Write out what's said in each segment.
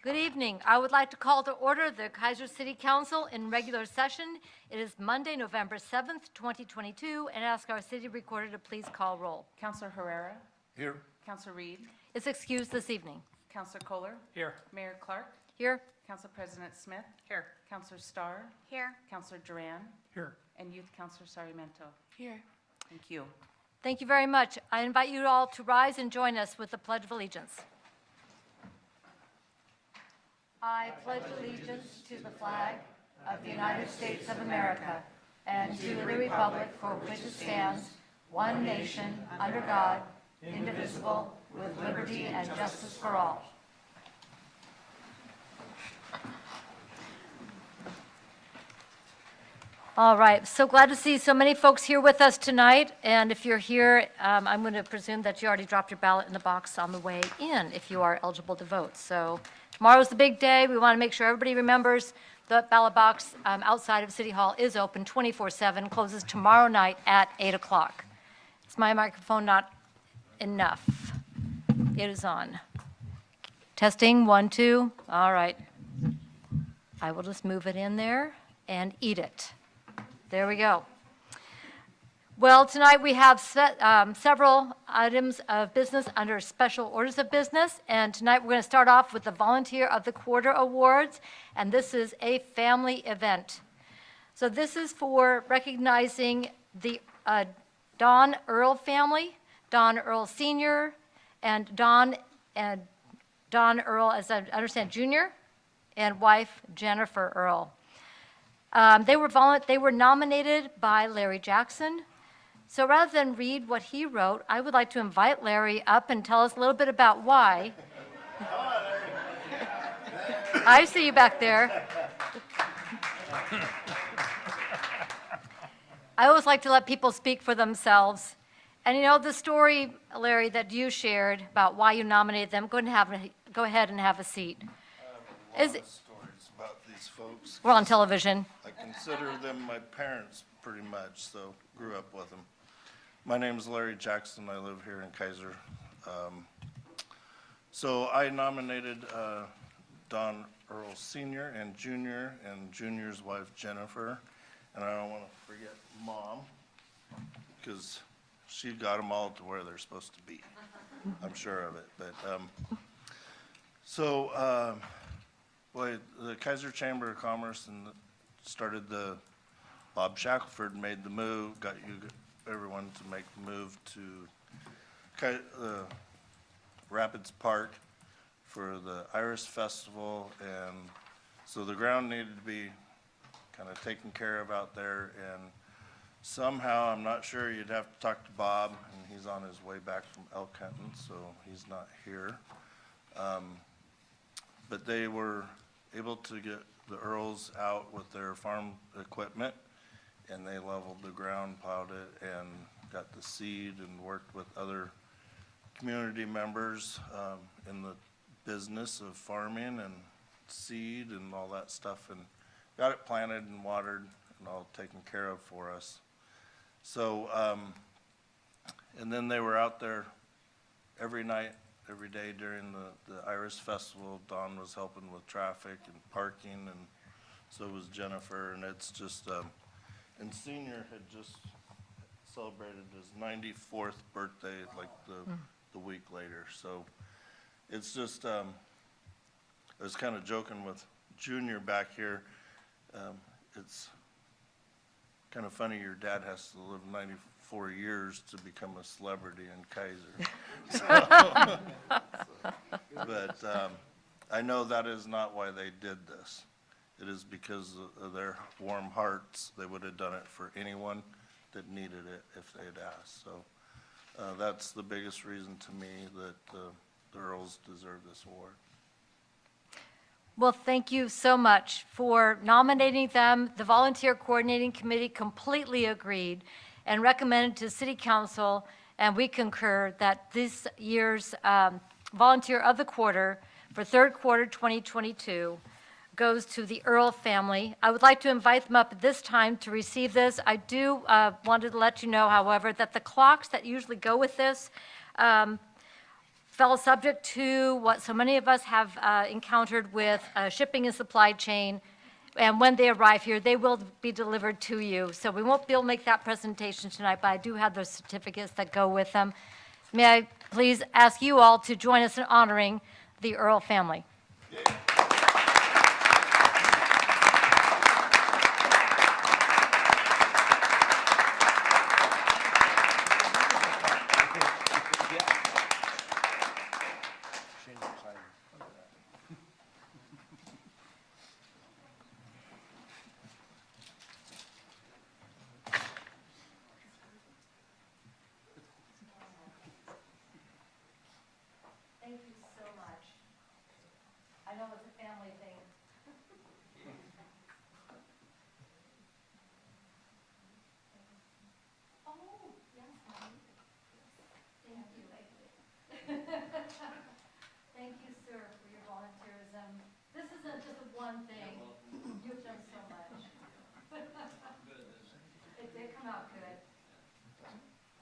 Good evening. I would like to call to order the Keizer City Council in regular session. It is Monday, November 7th, 2022, and ask our city recorder to please call roll. Councilor Herrera. Here. Councilor Reed. Is excused this evening. Councilor Kohler. Here. Mayor Clark. Here. Council President Smith. Here. Councilor Starr. Here. Councilor Duran. Here. And Youth Councilor Sarmiento. Here. Thank you. Thank you very much. I invite you all to rise and join us with the Pledge of Allegiance. I pledge allegiance to the flag of the United States of America and to the republic for which it stands, one nation, under God, indivisible, with liberty and justice for all. All right, so glad to see so many folks here with us tonight. And if you're here, I'm going to presume that you already dropped your ballot in the box on the way in if you are eligible to vote. So tomorrow's the big day. We want to make sure everybody remembers the ballot box outside of City Hall is open 24/7, closes tomorrow night at 8 o'clock. Is my microphone not enough? It is on. Testing, 1, 2. All right. I will just move it in there and eat it. There we go. Well, tonight we have several items of business under special orders of business, and tonight we're going to start off with the Volunteer of the Quarter Awards, and this is a family event. So this is for recognizing the Don Earl family, Don Earl Sr., and Don Earl, as I understand, Jr., and wife Jennifer Earl. They were nominated by Larry Jackson. So rather than read what he wrote, I would like to invite Larry up and tell us a little bit about why. I see you back there. I always like to let people speak for themselves. And you know, the story, Larry, that you shared about why you nominated them, go ahead and have a seat. I have a lot of stories about these folks. We're on television. I consider them my parents pretty much, so grew up with them. My name is Larry Jackson. I live here in Keizer. So I nominated Don Earl Sr. and Jr. and Jr.'s wife Jennifer. And I don't want to forget Mom, because she got them all to where they're supposed to be. I'm sure of it. But well, the Keizer Chamber of Commerce started the, Bob Shackelford made the move, got everyone to make the move to Rapids Park for the Iris Festival, and so the ground needed to be kind of taken care of out there, and somehow, I'm not sure, you'd have to talk to Bob, and he's on his way back from elk hunting, so he's not here. But they were able to get the Earls out with their farm equipment, and they leveled the ground, plowed it, and got the seed, and worked with other community members in the business of farming and seed and all that stuff, and got it planted and watered and all taken care of for us. So, and then they were out there every night, every day during the Iris Festival. Don was helping with traffic and parking, and so was Jennifer, and it's just, and Senior had just celebrated his 94th birthday, like the week later. So it's just, I was kind of joking with Junior back here. It's kind of funny your dad has to live 94 years to become a celebrity in Keizer. But I know that is not why they did this. It is because of their warm hearts. They would have done it for anyone that needed it if they had asked. So that's the biggest reason to me that the Earls deserve this award. Well, thank you so much for nominating them. The Volunteer Coordinating Committee completely agreed and recommended to City Council, and we concur, that this year's Volunteer of the Quarter for third quarter 2022 goes to the Earl family. I would like to invite them up at this time to receive this. I do wanted to let you know, however, that the clocks that usually go with this fell subject to what so many of us have encountered with shipping and supply chain. And when they arrive here, they will be delivered to you. So we won't be able to make that presentation tonight, but I do have those certificates that go with them. May I please ask you all to join us in honoring the Earl family? Thank you so much. I know it's a family thing. Oh, yes, honey. Thank you. Thank you, sir, for your volunteerism. This isn't just one thing. You've done so much. It did come out good.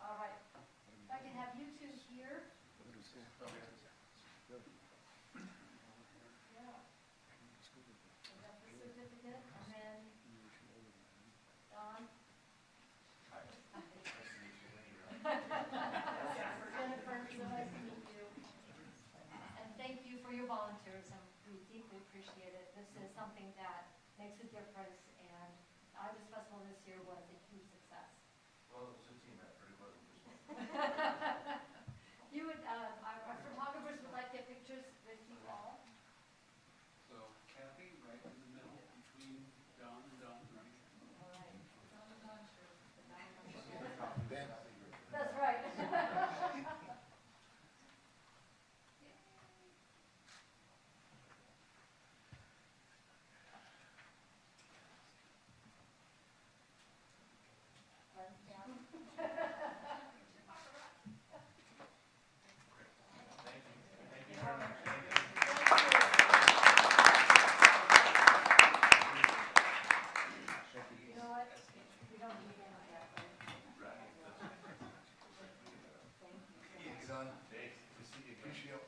All right. If I can have you two here. Yeah. I got the certificate, and then Don. Jennifer, so nice to meet you. And thank you for your volunteerism. We deeply appreciate it. This is something that makes a difference, and Ibis Festival this year was a huge success. Well, it was a team effort, it wasn't just one. You would, our photographers would like to get pictures with you all. So Kathy, right in the middle between Don and Don, right? All right. That's right. You know what? We don't need any of that, right? Thank you so much. Thank you.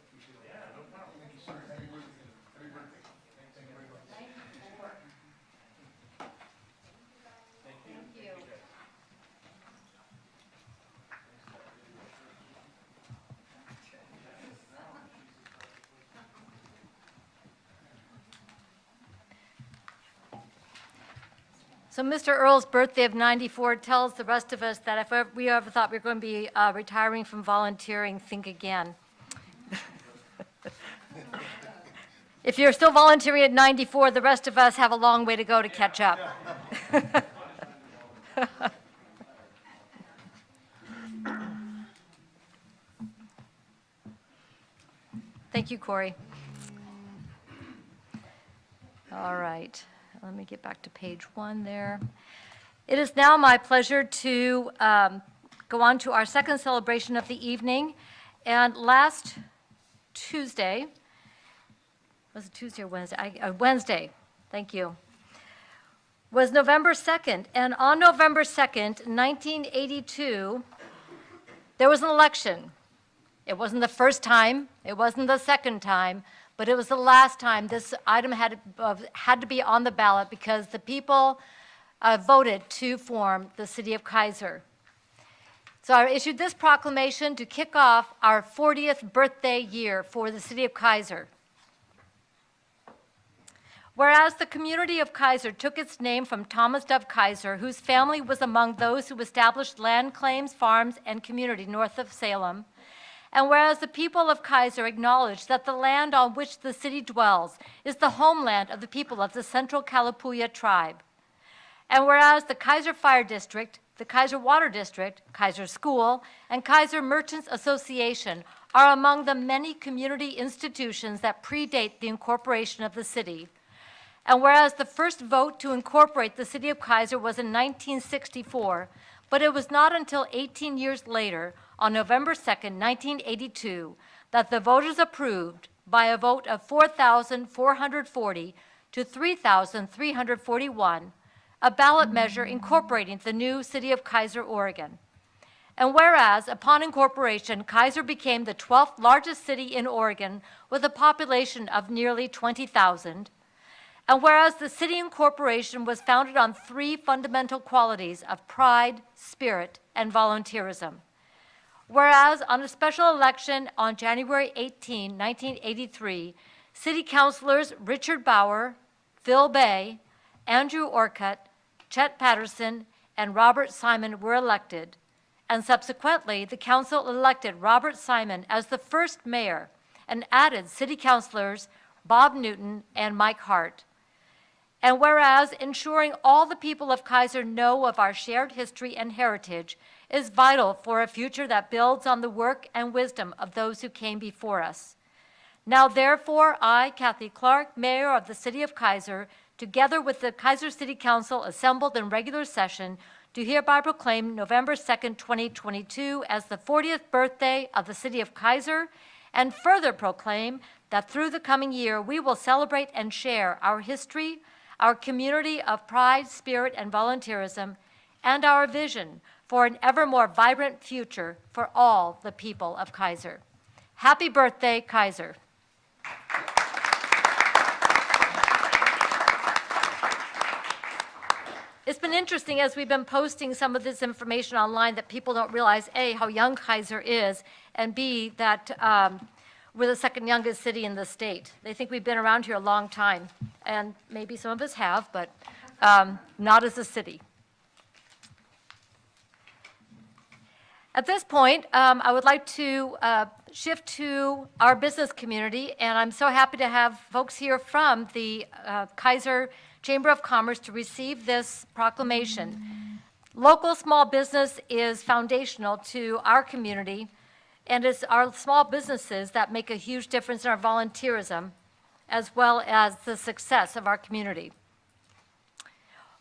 So Mr. Earl's birthday of 94 tells the rest of us that if we ever thought we were going to be retiring from volunteering, think again. If you're still volunteering at 94, the rest of us have a long way to go to catch up. Thank you, Corey. All right, let me get back to page 1 there. It is now my pleasure to go on to our second celebration of the evening. And last Tuesday, was it Tuesday or Wednesday? Wednesday, thank you, was November 2nd. And on November 2nd, 1982, there was an election. It wasn't the first time, it wasn't the second time, but it was the last time this item had to be on the ballot because the people voted to form the city of Keizer. So I issued this proclamation to kick off our 40th birthday year for the city of Keizer. Whereas the community of Keizer took its name from Thomas Dove Keizer, whose family was among those who established land claims, farms, and community north of Salem, and whereas the people of Keizer acknowledge that the land on which the city dwells is the homeland of the people of the Central Kalapuya tribe, and whereas the Keizer Fire District, the Keizer Water District, Keizer School, and Keizer Merchants Association are among the many community institutions that predate the incorporation of the city, and whereas the first vote to incorporate the city of Keizer was in 1964, but it was not until 18 years later, on November 2nd, 1982, that the voters approved, by a vote of 4,440 to 3,341, a ballot measure incorporating the new city of Keizer, Oregon. And whereas, upon incorporation, Keizer became the 12th largest city in Oregon with a population of nearly 20,000. And whereas the city incorporation was founded on 3 fundamental qualities of pride, spirit, and volunteerism. Whereas on a special election on January 18, 1983, city councilors Richard Bauer, Phil Bay, Andrew Orcutt, Chet Patterson, and Robert Simon were elected, and subsequently the council elected Robert Simon as the first mayor and added city councilors Bob Newton and Mike Hart. And whereas ensuring all the people of Keizer know of our shared history and heritage is vital for a future that builds on the work and wisdom of those who came before us. Now, therefore, I, Kathy Clark, Mayor of the City of Keizer, together with the Keizer City Council assembled in regular session, do hereby proclaim November 2nd, 2022 as the 40th birthday of the City of Keizer, and further proclaim that through the coming year we will celebrate and share our history, our community of pride, spirit, and volunteerism, and our vision for an ever more vibrant future for all the people of Keizer. Happy birthday, Keizer. It's been interesting as we've been posting some of this information online that people don't realize, A, how young Keizer is, and B, that we're the second youngest city in the state. They think we've been around here a long time, and maybe some of us have, but not as a city. At this point, I would like to shift to our business community, and I'm so happy to have folks here from the Keizer Chamber of Commerce to receive this proclamation. Local small business is foundational to our community, and it's our small businesses that make a huge difference in our volunteerism, as well as the success of our community.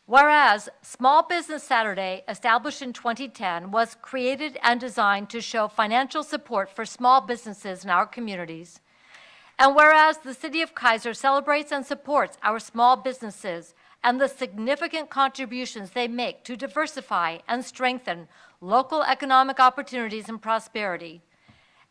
Whereas Small Business Saturday, established in 2010, was created and designed to show financial support for small businesses in our communities. And whereas the City of Keizer celebrates and supports our small businesses and the significant contributions they make to diversify and strengthen local economic opportunities and prosperity.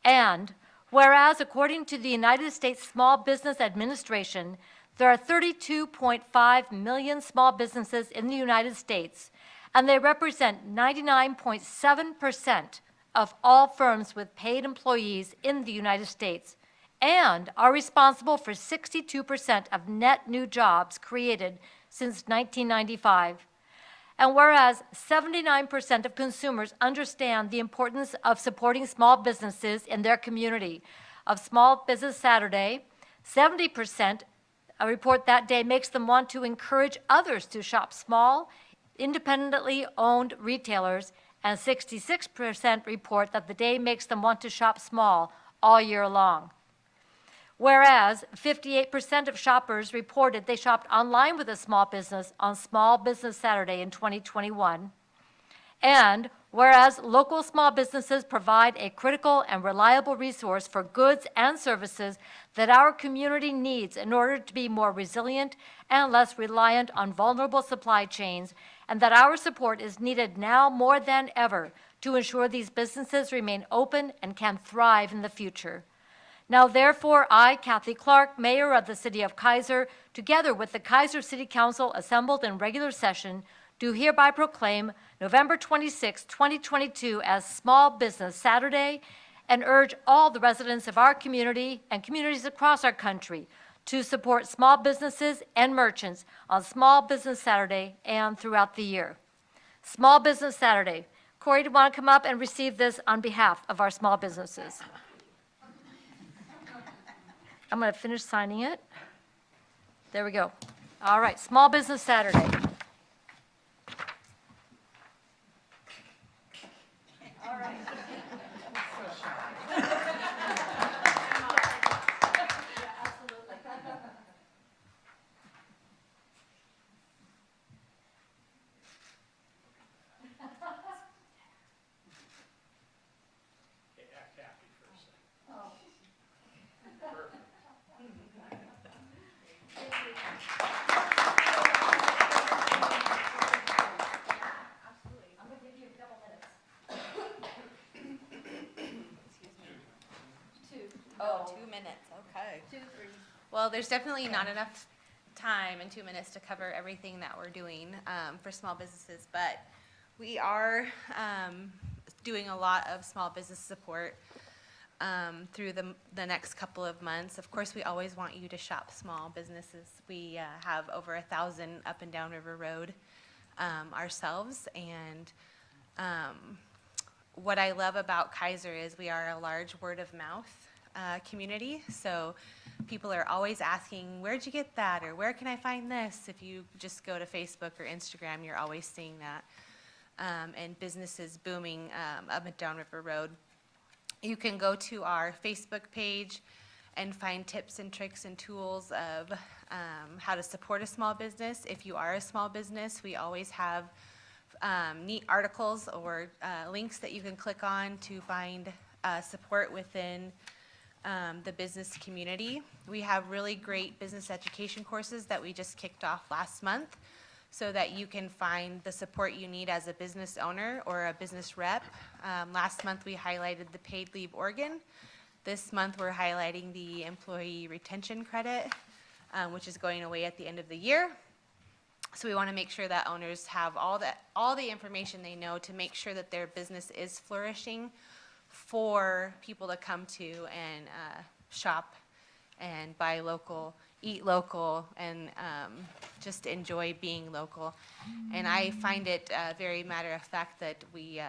And whereas, according to the United States Small Business Administration, there are 32.5 million small businesses in the United States, and they represent 99.7% of all firms with paid employees in the United States, and are responsible for 62% of net new jobs created since 1995. And whereas 79% of consumers understand the importance of supporting small businesses in their community, of Small Business Saturday, 70% a report that day makes them want to encourage others to shop small, independently owned retailers, and 66% report that the day makes them want to shop small all year long. Whereas 58% of shoppers reported they shopped online with a small business on Small Business Saturday in 2021. And whereas local small businesses provide a critical and reliable resource for goods and services that our community needs in order to be more resilient and less reliant on vulnerable supply chains, and that our support is needed now more than ever to ensure these businesses remain open and can thrive in the future. Now, therefore, I, Kathy Clark, Mayor of the City of Keizer, together with the Keizer City Council assembled in regular session, do hereby proclaim November 26, 2022 as Small Business Saturday, and urge all the residents of our community and communities across our country to support small businesses and merchants on Small Business Saturday and throughout the year. Small Business Saturday. Corey, do you want to come up and receive this on behalf of our small businesses? I'm going to finish signing it. There we go. All right, Small Business Saturday. All right. Happy first thing. Perfect. Oh, 2 minutes, okay. Well, there's definitely not enough time in 2 minutes to cover everything that we're doing for small businesses, but we are doing a lot of small business support through the next couple of months. Of course, we always want you to shop small businesses. We have over 1,000 up and down River Road ourselves, and what I love about Keizer is we are a large word of mouth community. So people are always asking, where'd you get that? Or where can I find this? If you just go to Facebook or Instagram, you're always seeing that. And businesses booming up and down River Road. You can go to our Facebook page and find tips and tricks and tools of how to support a small business. If you are a small business, we always have neat articles or links that you can click on to find support within the business community. We have really great business education courses that we just kicked off last month so that you can find the support you need as a business owner or a business rep. Last month we highlighted the paid leave organ. This month we're highlighting the employee retention credit, which is going away at the end of the year. So we want to make sure that owners have all the information they know to make sure that their business is flourishing for people to come to and shop and buy local, eat local, and just enjoy being local. And I find it very matter of fact that we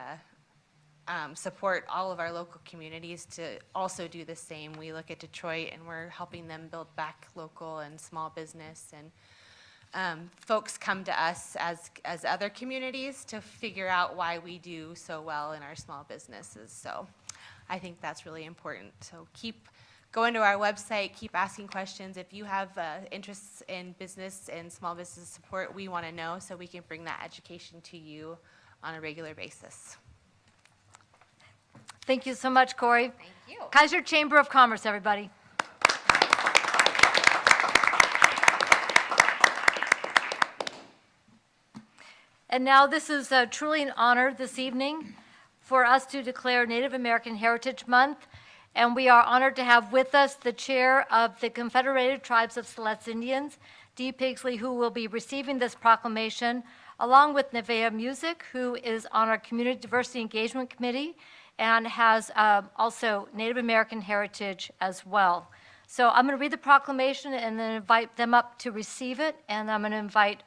support all of our local communities to also do the same. We look at Detroit and we're helping them build back local and small business, and folks come to us as other communities to figure out why we do so well in our small businesses. So I think that's really important. So keep going to our website, keep asking questions. If you have interests in business and small business support, we want to know so we can bring that education to you on a regular basis. Thank you so much, Corey. Thank you. Keizer Chamber of Commerce, everybody. And now this is truly an honor this evening for us to declare Native American Heritage Month. And we are honored to have with us the chair of the Confederated Tribes of Siletz Indians, Dee Pigsley, who will be receiving this proclamation, along with Nevaeh Music, who is on our Community Diversity Engagement Committee and has also Native American heritage as well. So I'm going to read the proclamation and then invite them up to receive it, and I'm going to invite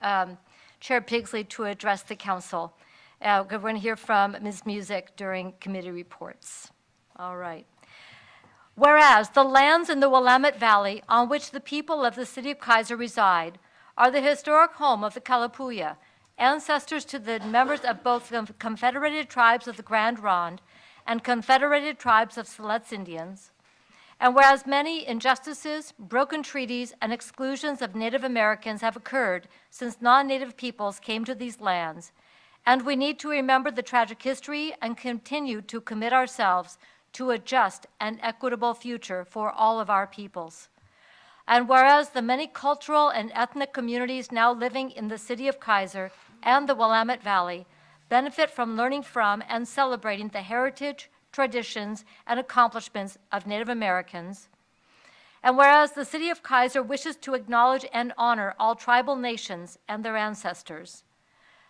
Chair Pigsley to address the council. We're going to hear from Ms. Music during committee reports. All right. Whereas the lands in the Willamette Valley on which the people of the city of Keizer reside are the historic home of the Kalapuya, ancestors to the members of both the Confederated Tribes of the Grand Ronde and Confederated Tribes of Siletz Indians, and whereas many injustices, broken treaties, and exclusions of Native Americans have occurred since non-Native peoples came to these lands, and we need to remember the tragic history and continue to commit ourselves to a just and equitable future for all of our peoples. And whereas the many cultural and ethnic communities now living in the city of Keizer and the Willamette Valley benefit from learning from and celebrating the heritage, traditions, and accomplishments of Native Americans. And whereas the city of Keizer wishes to acknowledge and honor all tribal nations and their ancestors.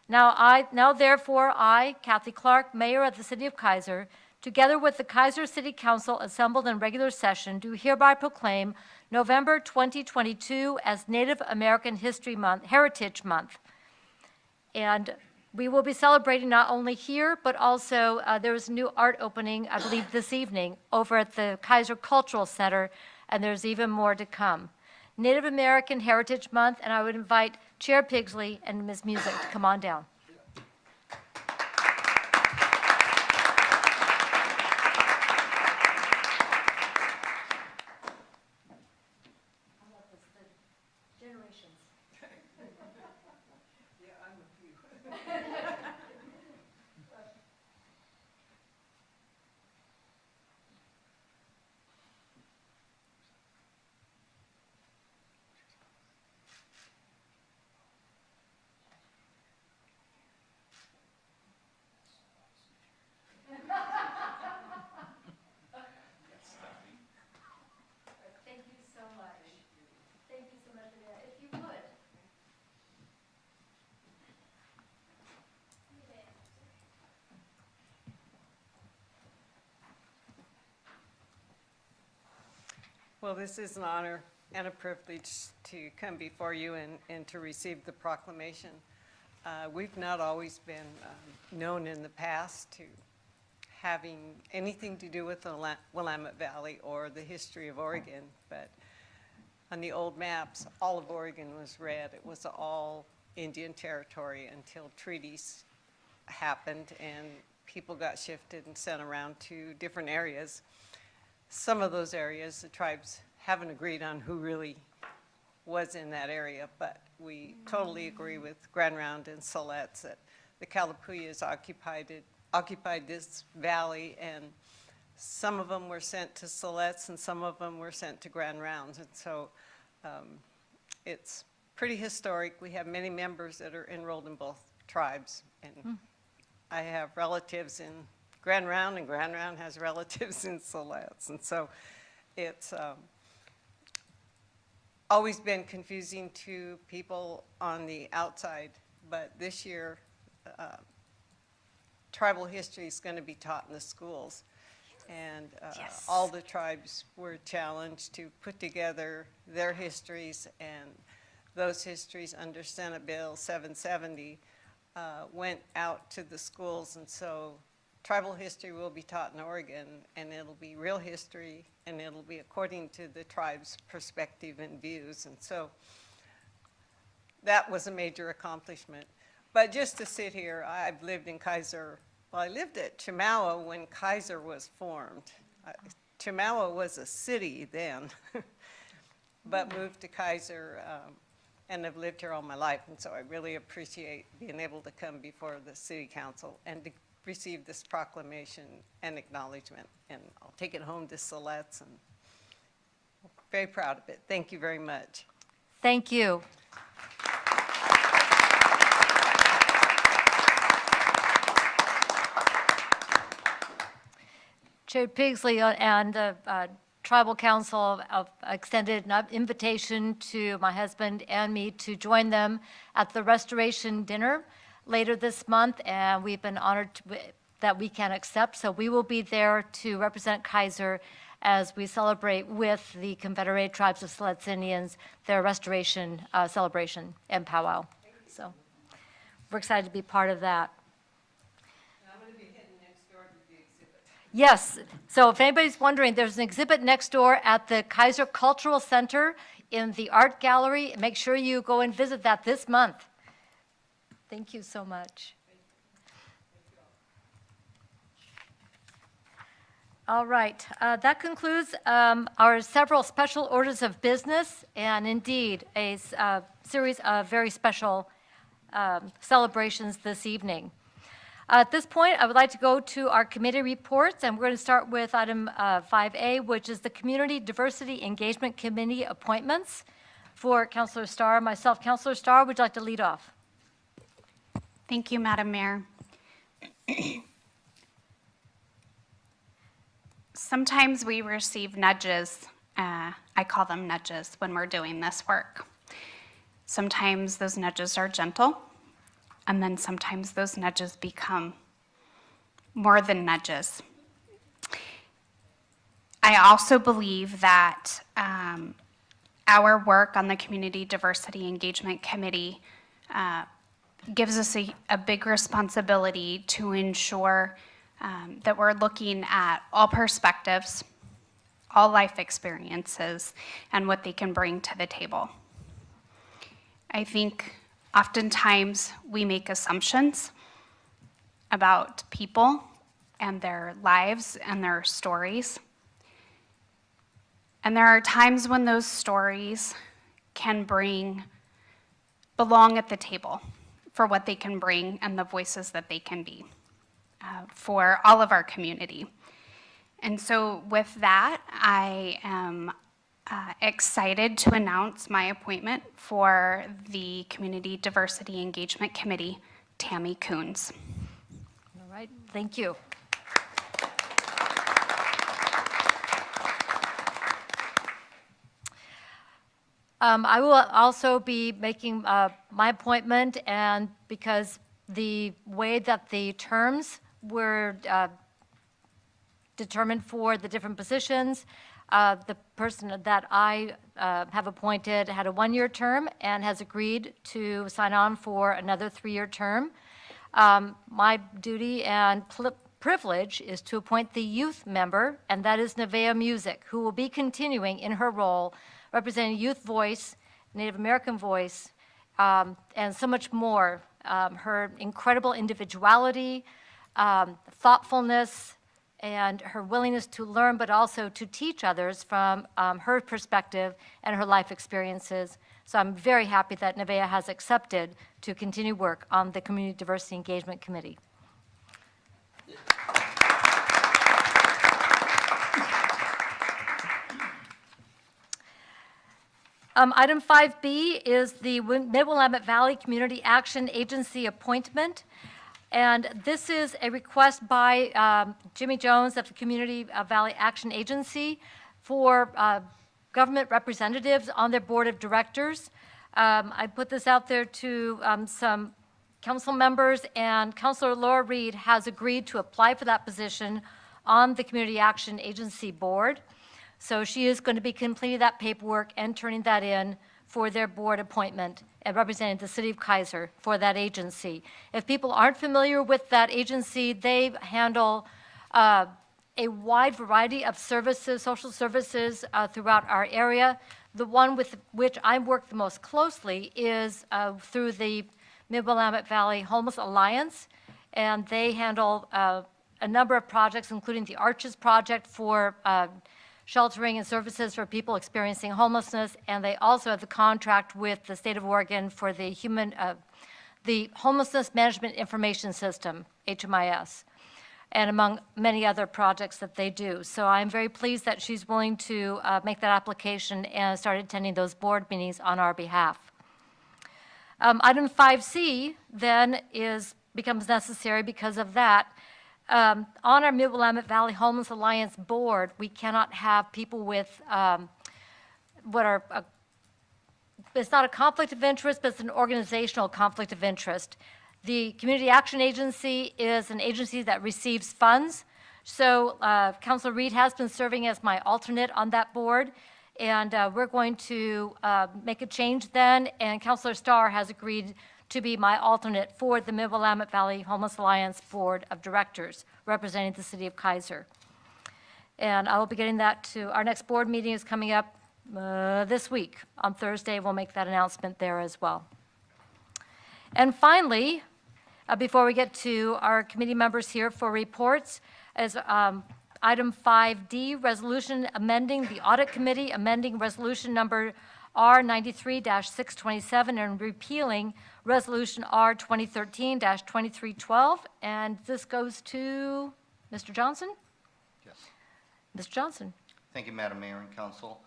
Now therefore, I, Kathy Clark, Mayor of the city of Keizer, together with the Keizer City Council assembled in regular session, do hereby proclaim November 2022 as Native American Heritage Month. And we will be celebrating not only here, but also there's a new art opening, I believe, this evening over at the Keizer Cultural Center, and there's even more to come. Native American Heritage Month, and I would invite Chair Pigsley and Ms. Music to come on down. Well, this is an honor and a privilege to come before you and to receive the proclamation. We've not always been known in the past to having anything to do with the Willamette Valley or the history of Oregon, but on the old maps, all of Oregon was red. It was all Indian territory until treaties happened and people got shifted and sent around to different areas. Some of those areas, the tribes haven't agreed on who really was in that area, but we totally agree with Grand Round and Siletz that the Kalapuyas occupied this valley, and some of them were sent to Siletz and some of them were sent to Grand Rounds. And so it's pretty historic. We have many members that are enrolled in both tribes. And I have relatives in Grand Round, and Grand Round has relatives in Siletz. And so it's always been confusing to people on the outside, but this year, tribal history is going to be taught in the schools. And all the tribes were challenged to put together their histories, and those histories under Senate Bill 770 went out to the schools. And so tribal history will be taught in Oregon, and it'll be real history, and it'll be according to the tribe's perspective and views. And so that was a major accomplishment. But just to sit here, I've lived in Keizer. Well, I lived at Chemawa when Keizer was formed. Chemawa was a city then, but moved to Keizer and have lived here all my life. And so I really appreciate being able to come before the city council and to receive this proclamation and acknowledgement. And I'll take it home to Siletz, and I'm very proud of it. Thank you very much. Thank you. Chair Pigsley and the Tribal Council have extended an invitation to my husband and me to join them at the Restoration Dinner later this month, and we've been honored that we can accept. So we will be there to represent Keizer as we celebrate with the Confederated Tribes of Siletz Indians their restoration celebration and powwow. So we're excited to be part of that. I'm going to be heading next door to the exhibit. Yes, so if anybody's wondering, there's an exhibit next door at the Keizer Cultural Center in the Art Gallery. Make sure you go and visit that this month. Thank you so much. All right, that concludes our several special orders of business, and indeed a series of very special celebrations this evening. At this point, I would like to go to our committee reports, and we're going to start with item 5A, which is the Community Diversity Engagement Committee appointments for Councilor Starr. Myself, Councilor Starr, would you like to lead off? Thank you, Madam Mayor. Sometimes we receive nudges, I call them nudges, when we're doing this work. Sometimes those nudges are gentle, and then sometimes those nudges become more than nudges. I also believe that our work on the Community Diversity Engagement Committee gives us a big responsibility to ensure that we're looking at all perspectives, all life experiences, and what they can bring to the table. I think oftentimes we make assumptions about people and their lives and their stories. And there are times when those stories can belong at the table for what they can bring and the voices that they can be for all of our community. And so with that, I am excited to announce my appointment for the Community Diversity Engagement Committee, Tammy Coons. All right, thank you. I will also be making my appointment, and because the way that the terms were determined for the different positions, The person that I have appointed had a one-year term and has agreed to sign on for another three-year term. My duty and privilege is to appoint the youth member, and that is Nevaeh Music, who will be continuing in her role representing youth voice, Native American voice, and so much more. Her incredible individuality, thoughtfulness, and her willingness to learn, but also to teach others from her perspective and her life experiences. So I'm very happy that Nevaeh has accepted to continue work on the Community Diversity Engagement Committee. Item 5B is the Mid-Willamette Valley Community Action Agency appointment. And this is a request by Jimmy Jones of the Community Valley Action Agency for government representatives on their board of directors. I put this out there to some council members, and Councilor Laura Reed has agreed to apply for that position on the Community Action Agency board. So she is going to be completing that paperwork and turning that in for their board appointment and representing the city of Keizer for that agency. If people aren't familiar with that agency, they handle a wide variety of services, social services throughout our area. The one with which I work the most closely is through the Mid-Willamette Valley Homeless Alliance, and they handle a number of projects, including the Arches Project for sheltering and services for people experiencing homelessness, and they also have the contract with the state of Oregon for the Homelessness Management Information System, HMIS, and among many other projects that they do. So I'm very pleased that she's willing to make that application and start attending those board meetings on our behalf. Item 5C then becomes necessary because of that. On our Mid-Willamette Valley Homeless Alliance board, we cannot have people with it's not a conflict of interest, but it's an organizational conflict of interest. The Community Action Agency is an agency that receives funds. So Councilor Reed has been serving as my alternate on that board, and we're going to make a change then, and Councilor Starr has agreed to be my alternate for the Mid-Willamette Valley Homeless Alliance Board of Directors, representing the city of Keizer. And I will be getting that to, our next board meeting is coming up this week. On Thursday, we'll make that announcement there as well. And finally, before we get to our committee members here for reports, is item 5D, resolution amending the audit committee, amending resolution number R93-627 and repealing resolution R 2013-2312. And this goes to Mr. Johnson? Yes. Mr. Johnson. Thank you, Madam Mayor and Council.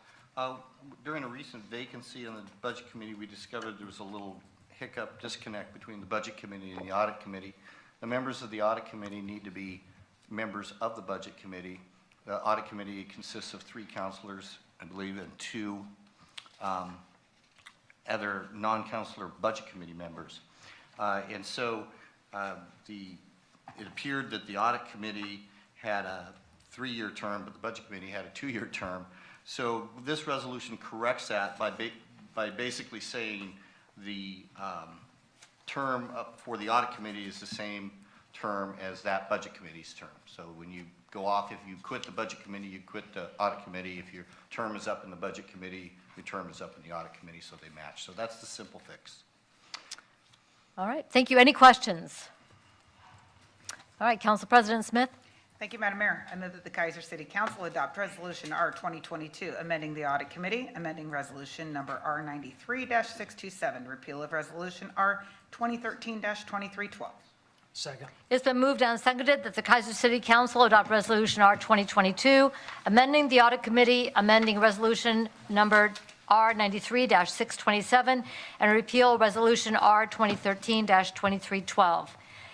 During a recent vacancy on the Budget Committee, we discovered there was a little hiccup, disconnect between the Budget Committee and the Audit Committee. The members of the Audit Committee need to be members of the Budget Committee. The Audit Committee consists of 3 councilors, I believe, and 2 other non-councilor Budget Committee members. And so it appeared that the Audit Committee had a 3-year term, but the Budget Committee had a 2-year term. So this resolution corrects that by basically saying the term for the Audit Committee is the same term as that Budget Committee's term. So when you go off, if you quit the Budget Committee, you quit the Audit Committee. If your term is up in the Budget Committee, your term is up in the Audit Committee, so they match. So that's the simple fix. All right, thank you. Any questions? All right, Council President Smith. Thank you, Madam Mayor. I move that the Keizer City Council adopt Resolution R 2022, amending the Audit Committee, amending Resolution Number R 93-627, repeal of Resolution R 2013-2312. Second. It's been moved and seconded that the Keizer City Council adopt Resolution R 2022, amending the Audit Committee, amending Resolution Number R 93-627, and repeal Resolution R 2013-2312.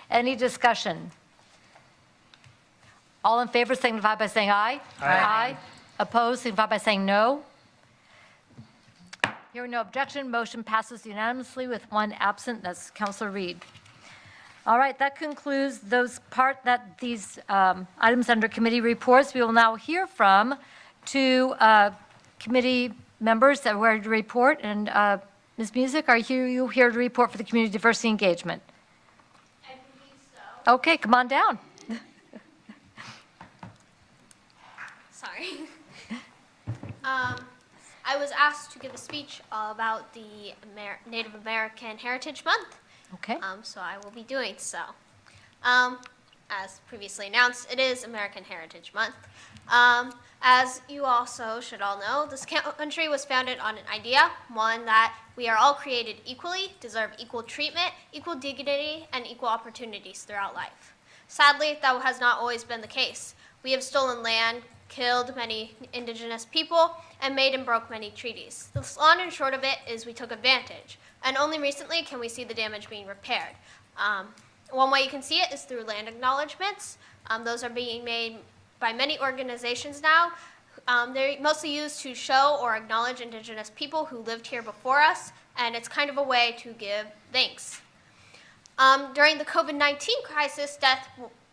Any discussion? All in favor signify by saying aye. Aye. Opposed signify by saying no. Hearing no objection, motion passes unanimously with 1 absent. That's Councilor Reed. All right, that concludes these items under committee reports. We will now hear from to committee members that were to report. And Ms. Music, are you here to report for the community diversity engagement? I believe so. Okay, come on down. Sorry. I was asked to give a speech about the Native American Heritage Month, Okay. so I will be doing so. As previously announced, it is American Heritage Month. As you also should all know, this country was founded on an idea, one that we are all created equally, deserve equal treatment, equal dignity, and equal opportunities throughout life. Sadly, that has not always been the case. We have stolen land, killed many indigenous people, and made and broke many treaties. The long and short of it is we took advantage, and only recently can we see the damage being repaired. One way you can see it is through land acknowledgements. Those are being made by many organizations now. They're mostly used to show or acknowledge indigenous people who lived here before us, and it's kind of a way to give thanks. During the COVID-19 crisis,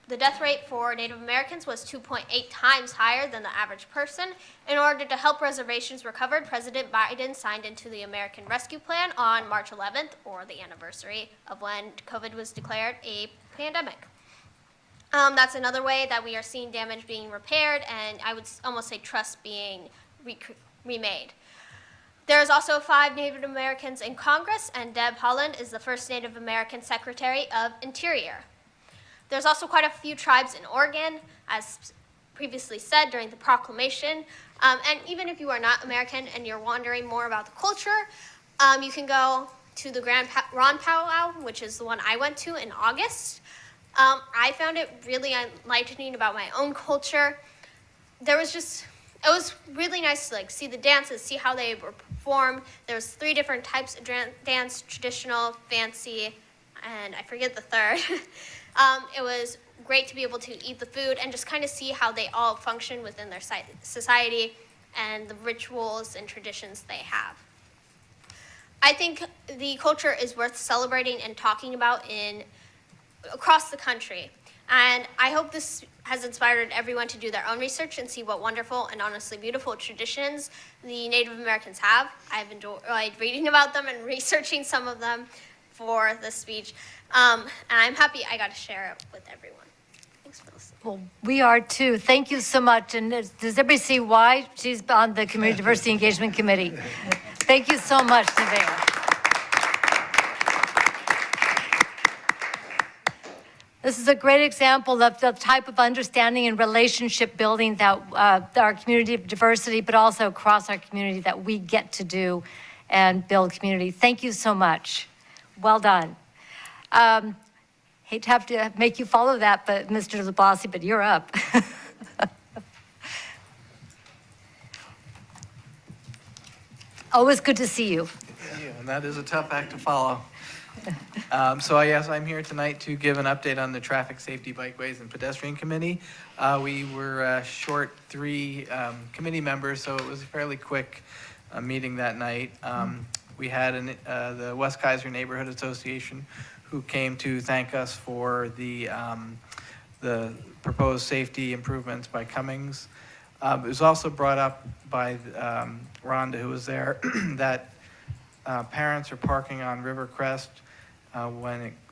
the death rate for Native Americans was 2.8 times higher than the average person. In order to help reservations recover, President Biden signed into the American Rescue Plan on March 11th, or the anniversary of when COVID was declared a pandemic. That's another way that we are seeing damage being repaired, and I would almost say trust being remade. There is also 5 Native Americans in Congress, and Deb Haaland is the first Native American Secretary of Interior. There's also quite a few tribes in Oregon, as previously said during the proclamation. And even if you are not American and you're wondering more about the culture, you can go to the Grand Ron Powwow, which is the one I went to in August. I found it really enlightening about my own culture. It was really nice to see the dances, see how they were performed. There was 3 different types of dance, traditional, fancy, and I forget the third. It was great to be able to eat the food and just kind of see how they all function within their society and the rituals and traditions they have. I think the culture is worth celebrating and talking about across the country. And I hope this has inspired everyone to do their own research and see what wonderful and honestly beautiful traditions the Native Americans have. I've enjoyed reading about them and researching some of them for this speech. And I'm happy I got to share it with everyone. Thanks for listening. Well, we are too. Thank you so much. And does everybody see why she's on the Community Diversity Engagement Committee? Thank you so much, Nevaeh. This is a great example of the type of understanding and relationship building that our community of diversity, but also across our community, that we get to do and build community. Thank you so much. Well done. Hate to have to make you follow that, but Mr. Zabasi, but you're up. Always good to see you. Thank you, and that is a tough act to follow. Yes, I'm here tonight to give an update on the Traffic Safety, Bikeways, and Pedestrian Committee. We were short 3 committee members, so it was a fairly quick meeting that night. We had the West Keizer Neighborhood Association who came to thank us for the proposed safety improvements by Cummings. It was also brought up by Rhonda, who was there, that parents are parking on Rivercrest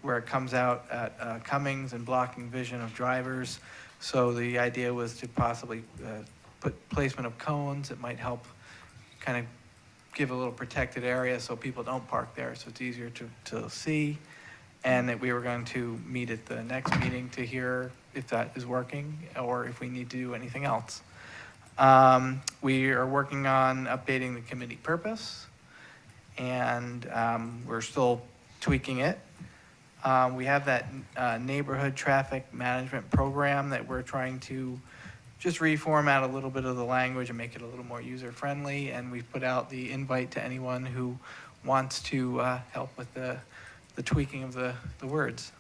where it comes out at Cummings and blocking vision of drivers. So the idea was to possibly put placement of cones that might help kind of give a little protected area so people don't park there, so it's easier to see. And that we were going to meet at the next meeting to hear if that is working or if we need to do anything else. We are working on updating the committee purpose, and we're still tweaking it. We have that neighborhood traffic management program that we're trying to just reformat a little bit of the language and make it a little more user-friendly, and we've put out the invite to anyone who wants to help with the tweaking of the words.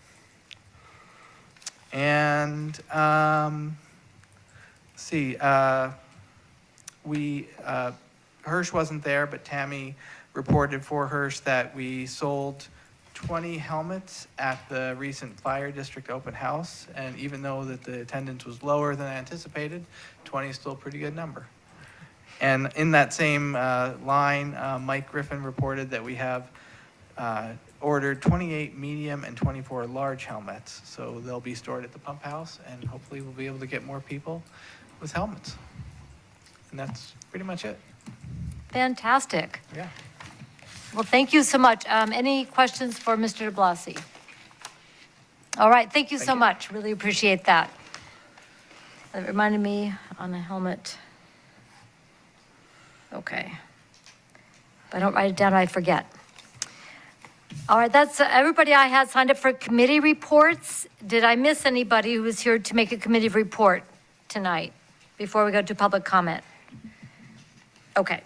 And Hirsch wasn't there, but Tammy reported for Hirsch that we sold 20 helmets at the recent fire district open house, and even though that the attendance was lower than anticipated, 20 is still a pretty good number. And in that same line, Mike Griffin reported that we have ordered 28 medium and 24 large helmets. So they'll be stored at the pump house, and hopefully we'll be able to get more people with helmets. And that's pretty much it. Fantastic. Yeah. Well, thank you so much. Any questions for Mr. de Blasi? All right, thank you so much. Really appreciate that. That reminded me on a helmet. Okay. If I don't write it down, I forget. All right, that's everybody I had signed up for committee reports. Did I miss anybody who was here to make a committee report tonight before we go to public comment? Okay.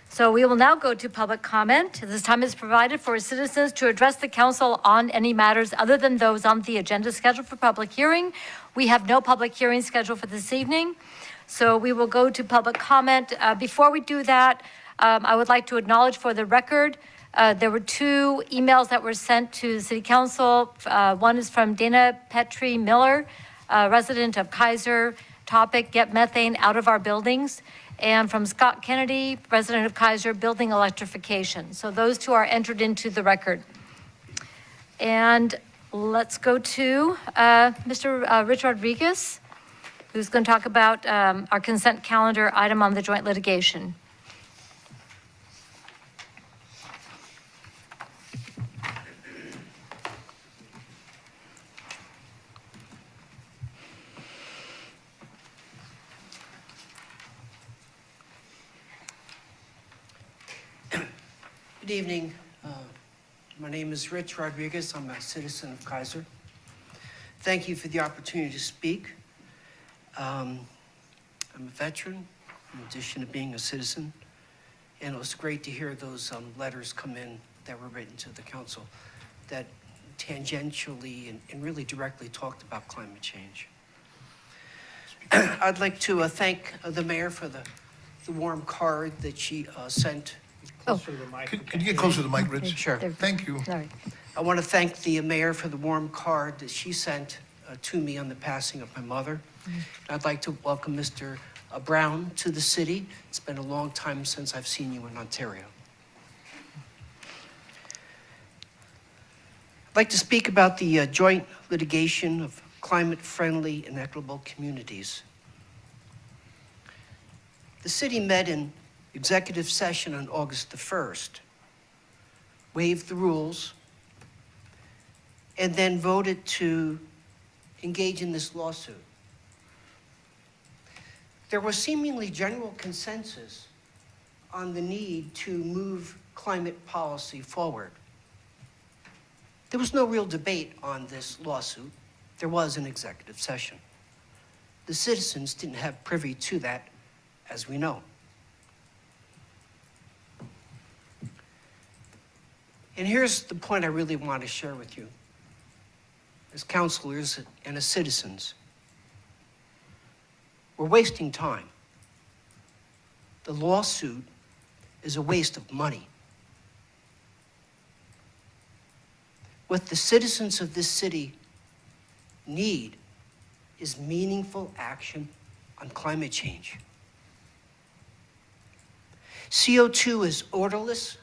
So we will now go to public comment. This time is provided for citizens to address the council on any matters other than those on the agenda scheduled for public hearing. We have no public hearing scheduled for this evening, so we will go to public comment. Before we do that, I would like to acknowledge for the record, there were 2 emails that were sent to the city council. One is from Dana Petrie Miller, resident of Keizer, topic, get methane out of our buildings. And from Scott Kennedy, resident of Keizer, building electrification. So those 2 are entered into the record. And let's go to Mr. Rich Rodriguez, who's going to talk about our consent calendar item on the joint litigation. Good evening. My name is Rich Rodriguez. I'm a citizen of Keizer. Thank you for the opportunity to speak. I'm a veteran, in addition to being a citizen, and it was great to hear those letters come in that were written to the council that tangentially and really directly talked about climate change. I'd like to thank the mayor for the warm card that she sent. Could you get closer to the mic, Rich? Sure. Thank you. Sorry. I want to thank the mayor for the warm card that she sent to me on the passing of my mother. I'd like to welcome Mr. Brown to the city. It's been a long time since I've seen you in Ontario. I'd like to speak about the joint litigation of climate-friendly and equitable communities. The city met in executive session on August the 1st, waived the rules, and then voted to engage in this lawsuit. There was seemingly general consensus on the need to move climate policy forward. There was no real debate on this lawsuit. There was an executive session. The citizens didn't have privy to that, as we know. And here's the point I really want to share with you as councilors and as citizens. We're wasting time. The lawsuit is a waste of money. What the citizens of this city need is meaningful action on climate change. CO2 is odorless,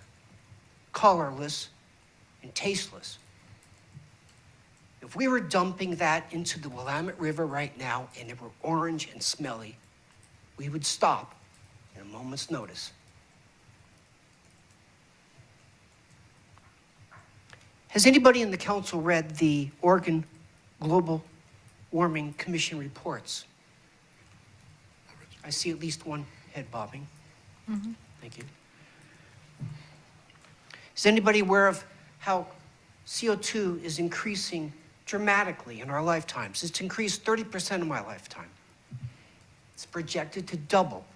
colorless, and tasteless. If we were dumping that into the Willamette River right now and it were orange and smelly, we would stop in a moment's notice. Has anybody in the council read the Oregon Global Warming Commission reports? I see at least one head bobbing. Mm-hmm. Thank you. Is anybody aware of how CO2 is increasing dramatically in our lifetimes? It's increased 30% in my lifetime. It's projected to double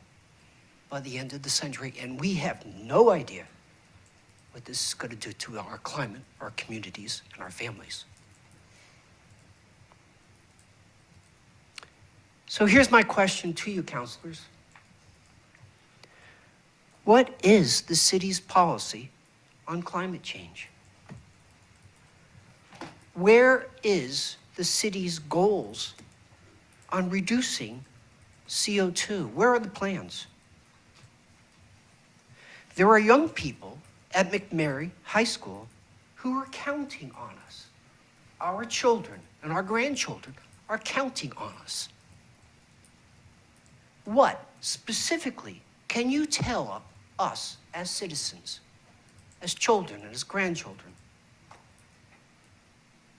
by the end of the century, and we have no idea what this is going to do to our climate, our communities, and our families. So here's my question to you, councilors. What is the city's policy on climate change? Where is the city's goals on reducing CO2? Where are the plans? There are young people at McMary High School who are counting on us. Our children and our grandchildren are counting on us. What specifically can you tell us as citizens, as children and as grandchildren?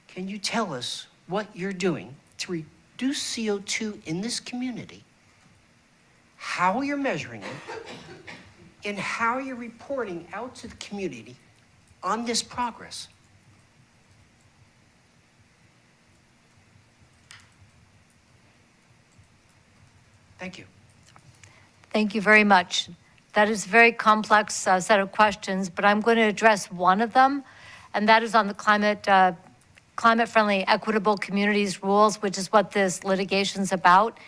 Can you tell us what you're doing to reduce CO2 in this community, how you're measuring it, and how you're reporting out to the community on this progress? Thank you. Thank you very much. That is a very complex set of questions, but I'm going to address one of them, and that is on the climate-friendly, equitable communities rules, which is what this litigation's about.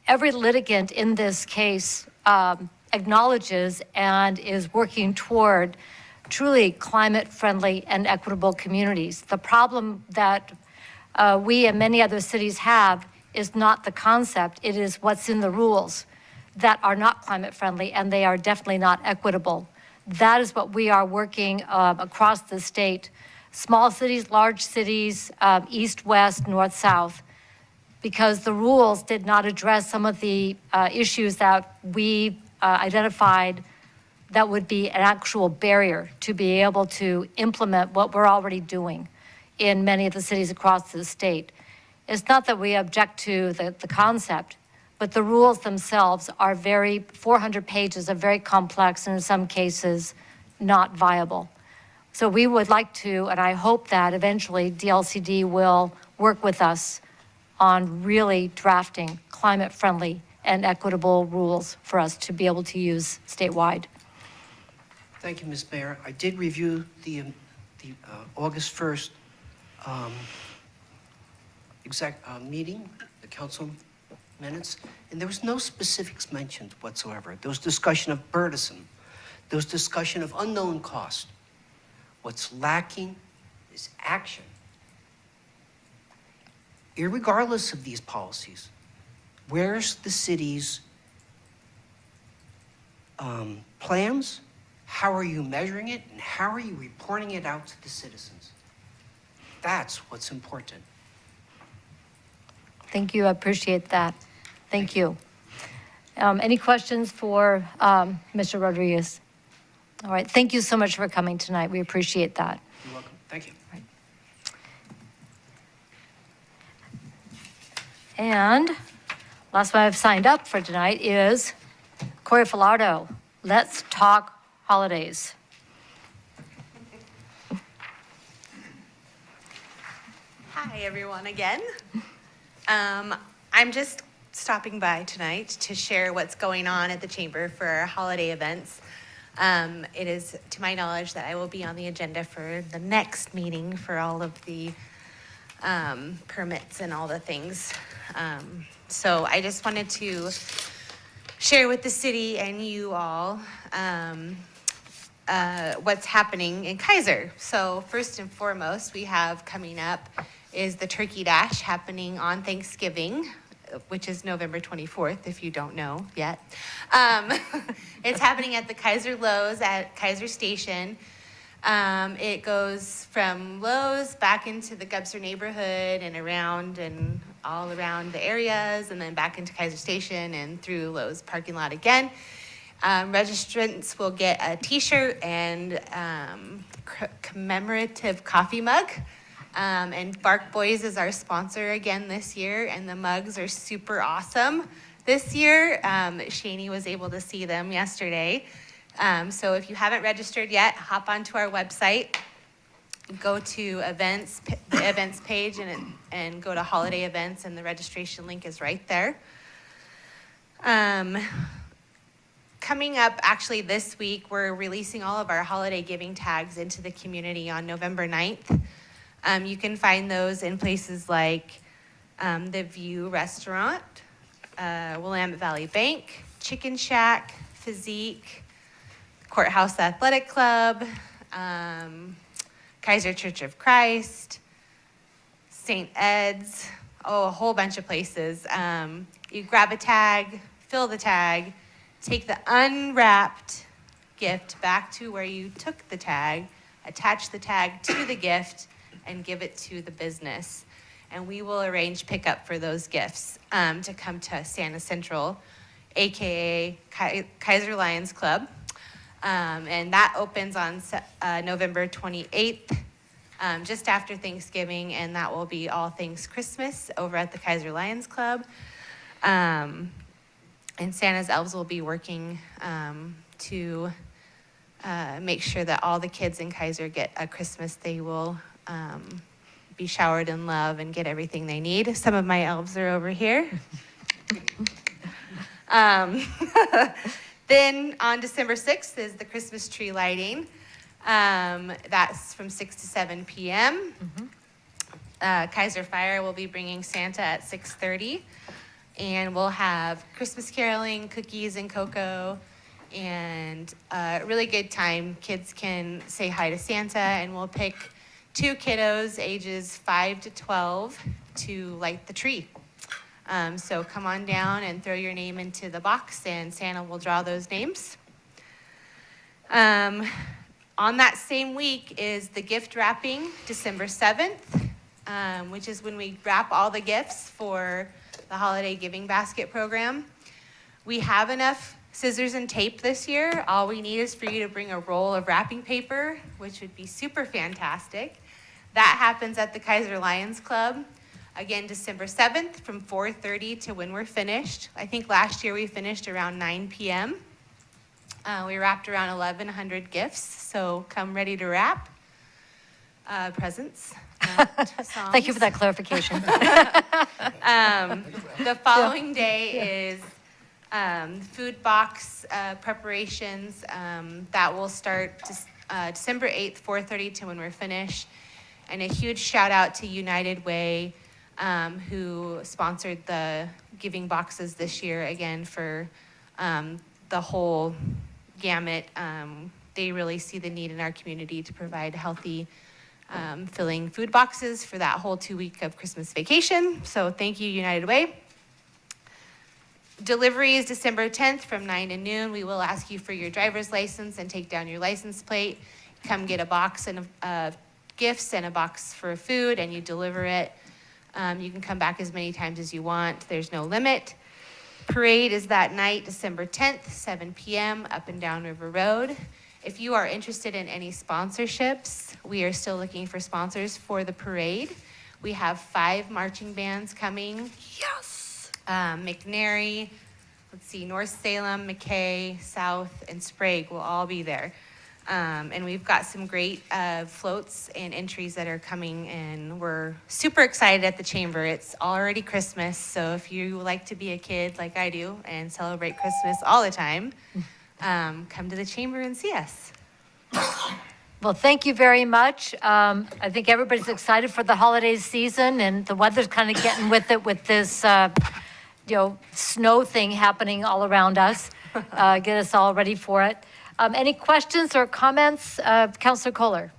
Every litigant in this case acknowledges and is working toward truly climate-friendly and equitable communities. The problem that we and many other cities have is not the concept, it is what's in the rules that are not climate-friendly, and they are definitely not equitable. That is what we are working across the state, small cities, large cities, east, west, north, south, because the rules did not address some of the issues that we identified that would be an actual barrier to be able to implement what we're already doing in many of the cities across the state. It's not that we object to the concept, but the rules themselves are 400 pages, are very complex, and in some cases, not viable. So we would like to, and I hope that eventually DLCD will work with us on really drafting climate-friendly and equitable rules for us to be able to use statewide. Thank you, Ms. Mayor. I did review the August 1st meeting, the council minutes, and there was no specifics mentioned whatsoever. There was discussion of burdensome. There was discussion of unknown cost. What's lacking is action. Irregardless of these policies, where's the city's plans? How are you measuring it? And how are you reporting it out to the citizens? That's what's important. Thank you, I appreciate that. Thank you. Any questions for Mr. Rodriguez? All right, thank you so much for coming tonight. We appreciate that. You're welcome. Thank you. And last one I've signed up for tonight is Corey Filardo. Let's talk holidays. Hi, everyone, again. I'm just stopping by tonight to share what's going on at the Chamber for our holiday events. It is, to my knowledge, that I will be on the agenda for the next meeting for all of the permits and all the things. So I just wanted to share with the city and you all what's happening in Keizer. So first and foremost, we have coming up is the Turkey Dash happening on Thanksgiving, which is November 24th, if you don't know yet. It's happening at the Keizer Lowe's at Keizer Station. It goes from Lowe's back into the Gubser neighborhood and around and all around the areas, and then back into Keizer Station and through Lowe's parking lot again. Registrants will get a t-shirt and commemorative coffee mug. And Bark Boys is our sponsor again this year, and the mugs are super awesome this year. Shani was able to see them yesterday. So if you haven't registered yet, hop onto our website, go to events, the events page, and go to holiday events, and the registration link is right there. Coming up actually this week, we're releasing all of our holiday giving tags into the community on November 9th. You can find those in places like the View Restaurant, Willamette Valley Bank, Chicken Shack, Physique, Courthouse Athletic Club, Keizer Church of Christ, St. Ed's, a whole bunch of places. You grab a tag, fill the tag, take the unwrapped gift back to where you took the tag, attach the tag to the gift, and give it to the business. And we will arrange pickup for those gifts to come to Santa Central, AKA Keizer Lions Club. And that opens on November 28th, just after Thanksgiving, and that will be all things Christmas over at the Keizer Lions Club. And Santa's elves will be working to make sure that all the kids in Keizer get a Christmas. They will be showered in love and get everything they need. Some of my elves are over here. Then on December 6th is the Christmas tree lighting. That's from 6 to 7 p.m. Keizer Fire will be bringing Santa at 6:30. And we'll have Christmas caroling, cookies and cocoa, and a really good time. Kids can say hi to Santa, and we'll pick 2 kiddos ages 5 to 12 to light the tree. So come on down and throw your name into the box, and Santa will draw those names. On that same week is the gift wrapping, December 7th, which is when we wrap all the gifts for the Holiday Giving Basket program. We have enough scissors and tape this year. All we need is for you to bring a roll of wrapping paper, which would be super fantastic. That happens at the Keizer Lions Club. Again, December 7th from 4:30 to when we're finished. I think last year we finished around 9 p.m. We wrapped around 1,100 gifts, so come ready to wrap. Presents. Thank you for that clarification. The following day is food box preparations. That will start December 8th, 4:30 to when we're finished. And a huge shout out to United Way, who sponsored the giving boxes this year, again, for the whole gamut. They really see the need in our community to provide healthy, filling food boxes for that whole 2-week of Christmas vacation. So thank you, United Way. Delivery is December 10th from 9 to noon. We will ask you for your driver's license and take down your license plate. Come get a box and gifts and a box for food, and you deliver it. You can come back as many times as you want. There's no limit. Parade is that night, December 10th, 7 p.m., up and down River Road. If you are interested in any sponsorships, we are still looking for sponsors for the parade. We have 5 marching bands coming. Yes. McNary, let's see, North Salem, McKay, South, and Sprague will all be there. And we've got some great floats and entries that are coming, and we're super excited at the Chamber. It's already Christmas, so if you like to be a kid like I do and celebrate Christmas all the time, come to the Chamber and see us. Well, thank you very much. I think everybody's excited for the holiday season, and the weather's kind of getting with it with this, snow thing happening all around us. Get us all ready for it. Any questions or comments? Councilor Kohler.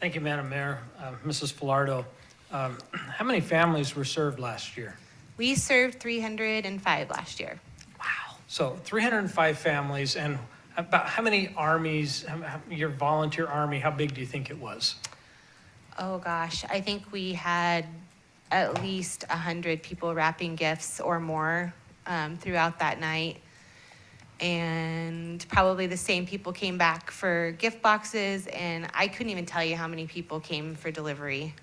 Thank you, Madam Mayor. Mrs. Filardo, how many families were served last year? We served 305 last year. Wow. So 305 families, and about how many armies, your volunteer army, how big do you think it was? Oh gosh, I think we had at least 100 people wrapping gifts or more throughout that night. And probably the same people came back for gift boxes, and I couldn't even tell you how many people came for delivery.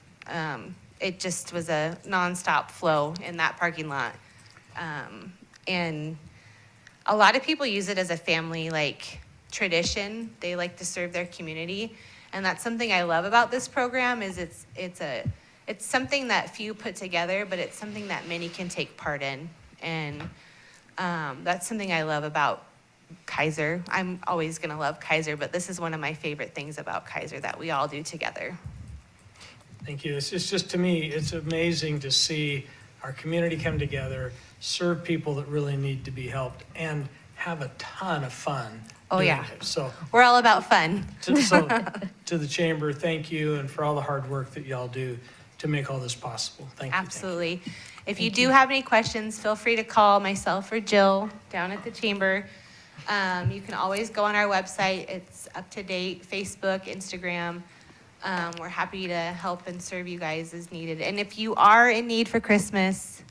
It just was a nonstop flow in that parking lot. And a lot of people use it as a family tradition. They like to serve their community. And that's something I love about this program is it's something that few put together, but it's something that many can take part in. And that's something I love about Keizer. I'm always gonna love Keizer, but this is one of my favorite things about Keizer that we all do together. Thank you. It's just, to me, it's amazing to see our community come together, serve people that really need to be helped, and have a ton of fun. Oh, doing yeah. it. So We're all about fun. to the Chamber, thank you, and for all the hard work that y'all do to make all this possible. Thank you. Absolutely. If you do have any questions, feel free to call myself or Jill down at the Chamber. You can always go on our website. It's up to date, Facebook, Instagram. We're happy to help and serve you guys as needed. And if you are in need for Christmas,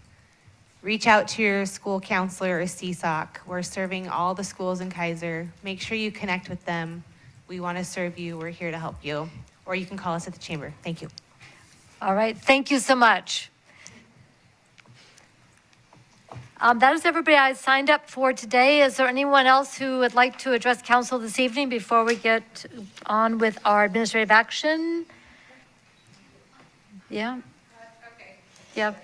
reach out to your school counselor or CSOC. We're serving all the schools in Keizer. Make sure you connect with them. We want to serve you. We're here to help you. Or you can call us at the chamber. Thank you. All right, thank you so much. That is everybody I signed up for today. Is there anyone else who would like to address council this evening before we get on with our administrative action? Yeah? Okay. Yeah.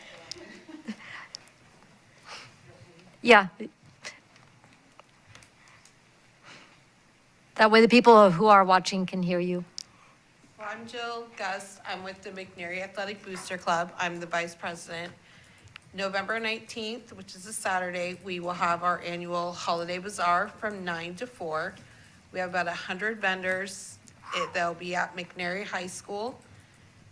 Yeah. That way the people who are watching can hear you. Well, I'm Jill Gus. I'm with the McNary Athletic Booster Club. I'm the vice president. November 19th, which is a Saturday, we will have our annual holiday bazaar from 9 to 4. We have about 100 vendors. They'll be at McNary High School.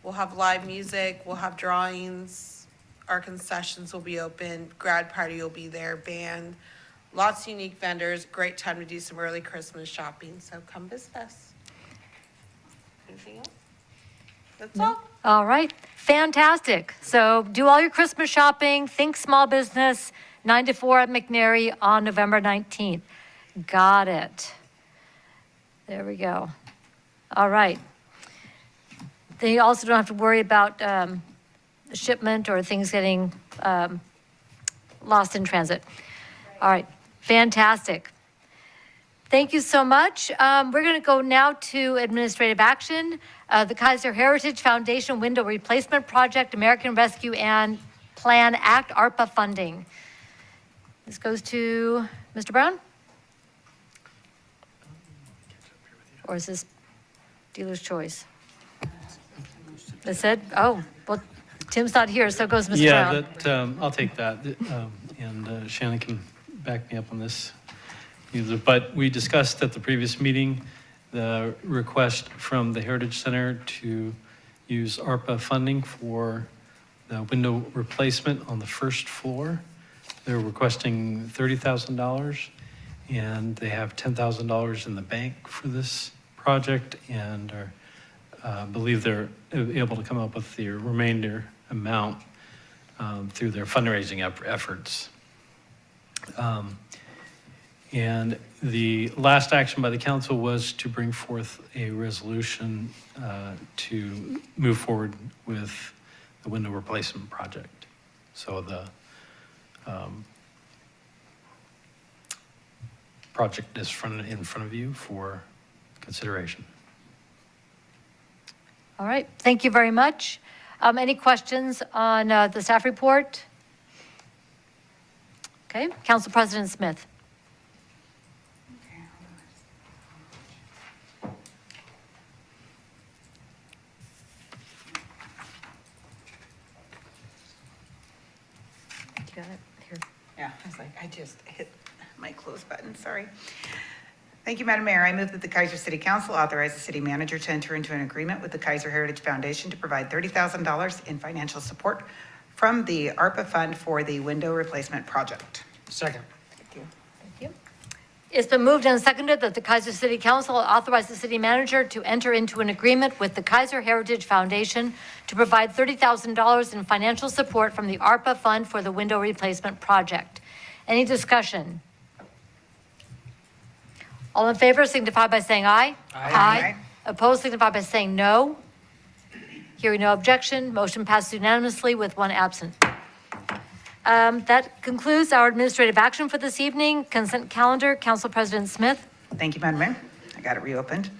We'll have live music, we'll have drawings, our concessions will be open, grad party will be there, band, lots of unique vendors, great time to do some early Christmas shopping, so come visit us. Anything else? That's all. All right, fantastic. So do all your Christmas shopping, think small business, 9 to 4 at McNary on November 19th. Got it. There we go. All right. They also don't have to worry about shipment or things getting lost in transit. All right, fantastic. Thank you so much. We're going to go now to administrative action. The Keizer Heritage Foundation Window Replacement Project, American Rescue and Plan Act, ARPA funding. This goes to Mr. Brown? Or is this dealer's choice? They said, oh, well, Tim's not here, so it goes Mr. Brown. Yeah, I'll take that, and Shannon can back me up on this. But we discussed at the previous meeting the request from the Heritage Center to use ARPA funding for the window replacement on the first floor. They're requesting $30,000, and they have $10,000 in the bank for this project, and believe they're able to come up with the remainder amount through their fundraising efforts. And the last action by the council was to bring forth a resolution to move forward with the window replacement project. So the project is in front of you for consideration. All right, thank you very much. Any questions on the staff report? Okay, Council President Smith. You got it here. Yeah, I was like, I just hit my close button, sorry. Thank you, Madam Mayor. I move that the Keizer City Council authorize the city manager to enter into an agreement with the Keizer Heritage Foundation to provide $30,000 in financial support from the ARPA fund for the window replacement project. Second. Thank you. Thank you. It's been moved and seconded that the Keizer City Council authorize the city manager to enter into an agreement with the Keizer Heritage Foundation to provide $30,000 in financial support from the ARPA fund for the window replacement project. Any discussion? All in favor signify by saying aye. Aye. Opposed signify by saying no. Hearing no objection, motion passes unanimously with one absent. That concludes our administrative action for this evening. Consent calendar, Council President Smith. Thank you, Madam Mayor. I got it reopened.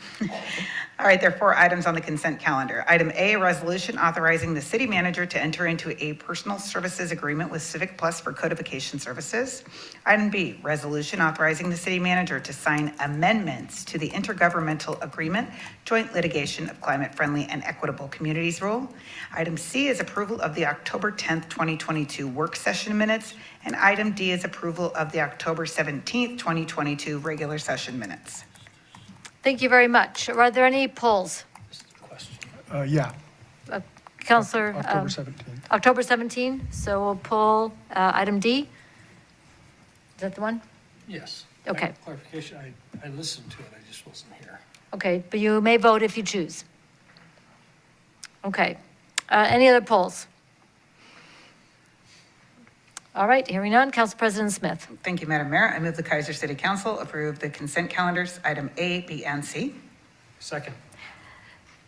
All right, there are 4 items on the consent calendar. Item A, a resolution authorizing the city manager to enter into a personal services agreement with Civic Plus for codification services. Item B, resolution authorizing the city manager to sign amendments to the intergovernmental agreement, joint litigation of climate-friendly and equitable communities rule. Item C is approval of the October 10th, 2022 work session minutes. And item D is approval of the October 17th, 2022 regular session minutes. Thank you very much. Are there any polls? Yeah, Counselor? October 17th. October 17, so we'll pull item D. Is that the one? Yes. Okay, Clarification, I listened to it, I just wasn't here. okay, but you may vote if you choose. Okay. Any other polls? All right, hearing none. Council President Smith. Thank you, Madam Mayor. I move the Keizer City Council approve the consent calendars, item A, B, and C. Second.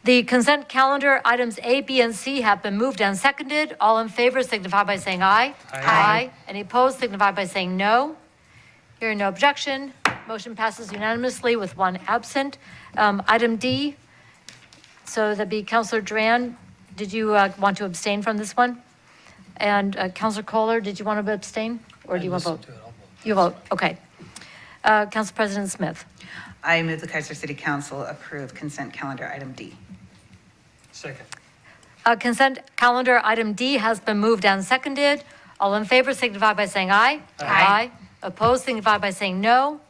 The consent calendar, items A, B, and C have been moved and seconded. All in favor signify by saying aye. Aye. Any opposed signify by saying no. Hearing no objection, motion passes unanimously with one absent. Item D, so that'd be Councilor Duran. Did you want to abstain from this one? And Councilor Kohler, did you want to abstain? Or do you want to vote? You vote, okay. Council President Smith. I move the Keizer City Council approve consent calendar, item D. Second. Consent calendar, item D, has been moved and seconded. All in favor signify by saying aye. Aye. Opposed signify by saying no.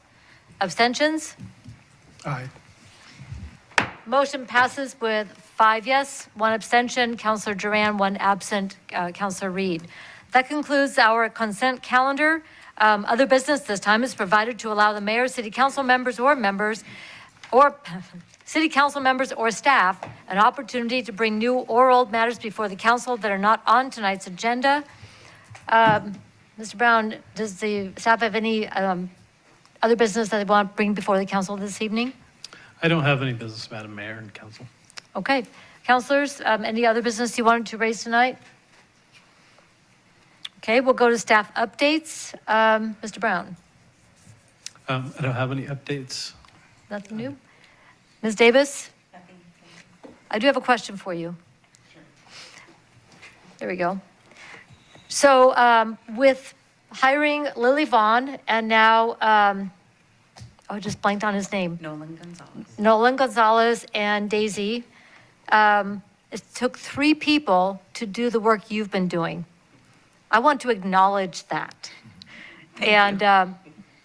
Abstentions? Aye. Motion passes with 5 yes, 1 abstention, Councilor Duran, 1 absent, Councilor Reed. That concludes our consent calendar. Other business this time is provided to allow the mayor, city council members or city council members or staff an opportunity to bring new or old matters before the council that are not on tonight's agenda. Mr. Brown, does the staff have any other business that they want to bring before the council this evening? I don't have any business, Madam Mayor and Council. Okay. Councilors, any other business you wanted to raise tonight? Okay, we'll go to staff updates. Mr. Brown, I don't have any updates. nothing new? Ms. Davis? I do have a question for you. There we go. So with hiring Lily Vaughn and now, I just blanked on his name. Nolan Gonzalez and Daisy. It took 3 people to do the work you've been doing. I want to acknowledge that. And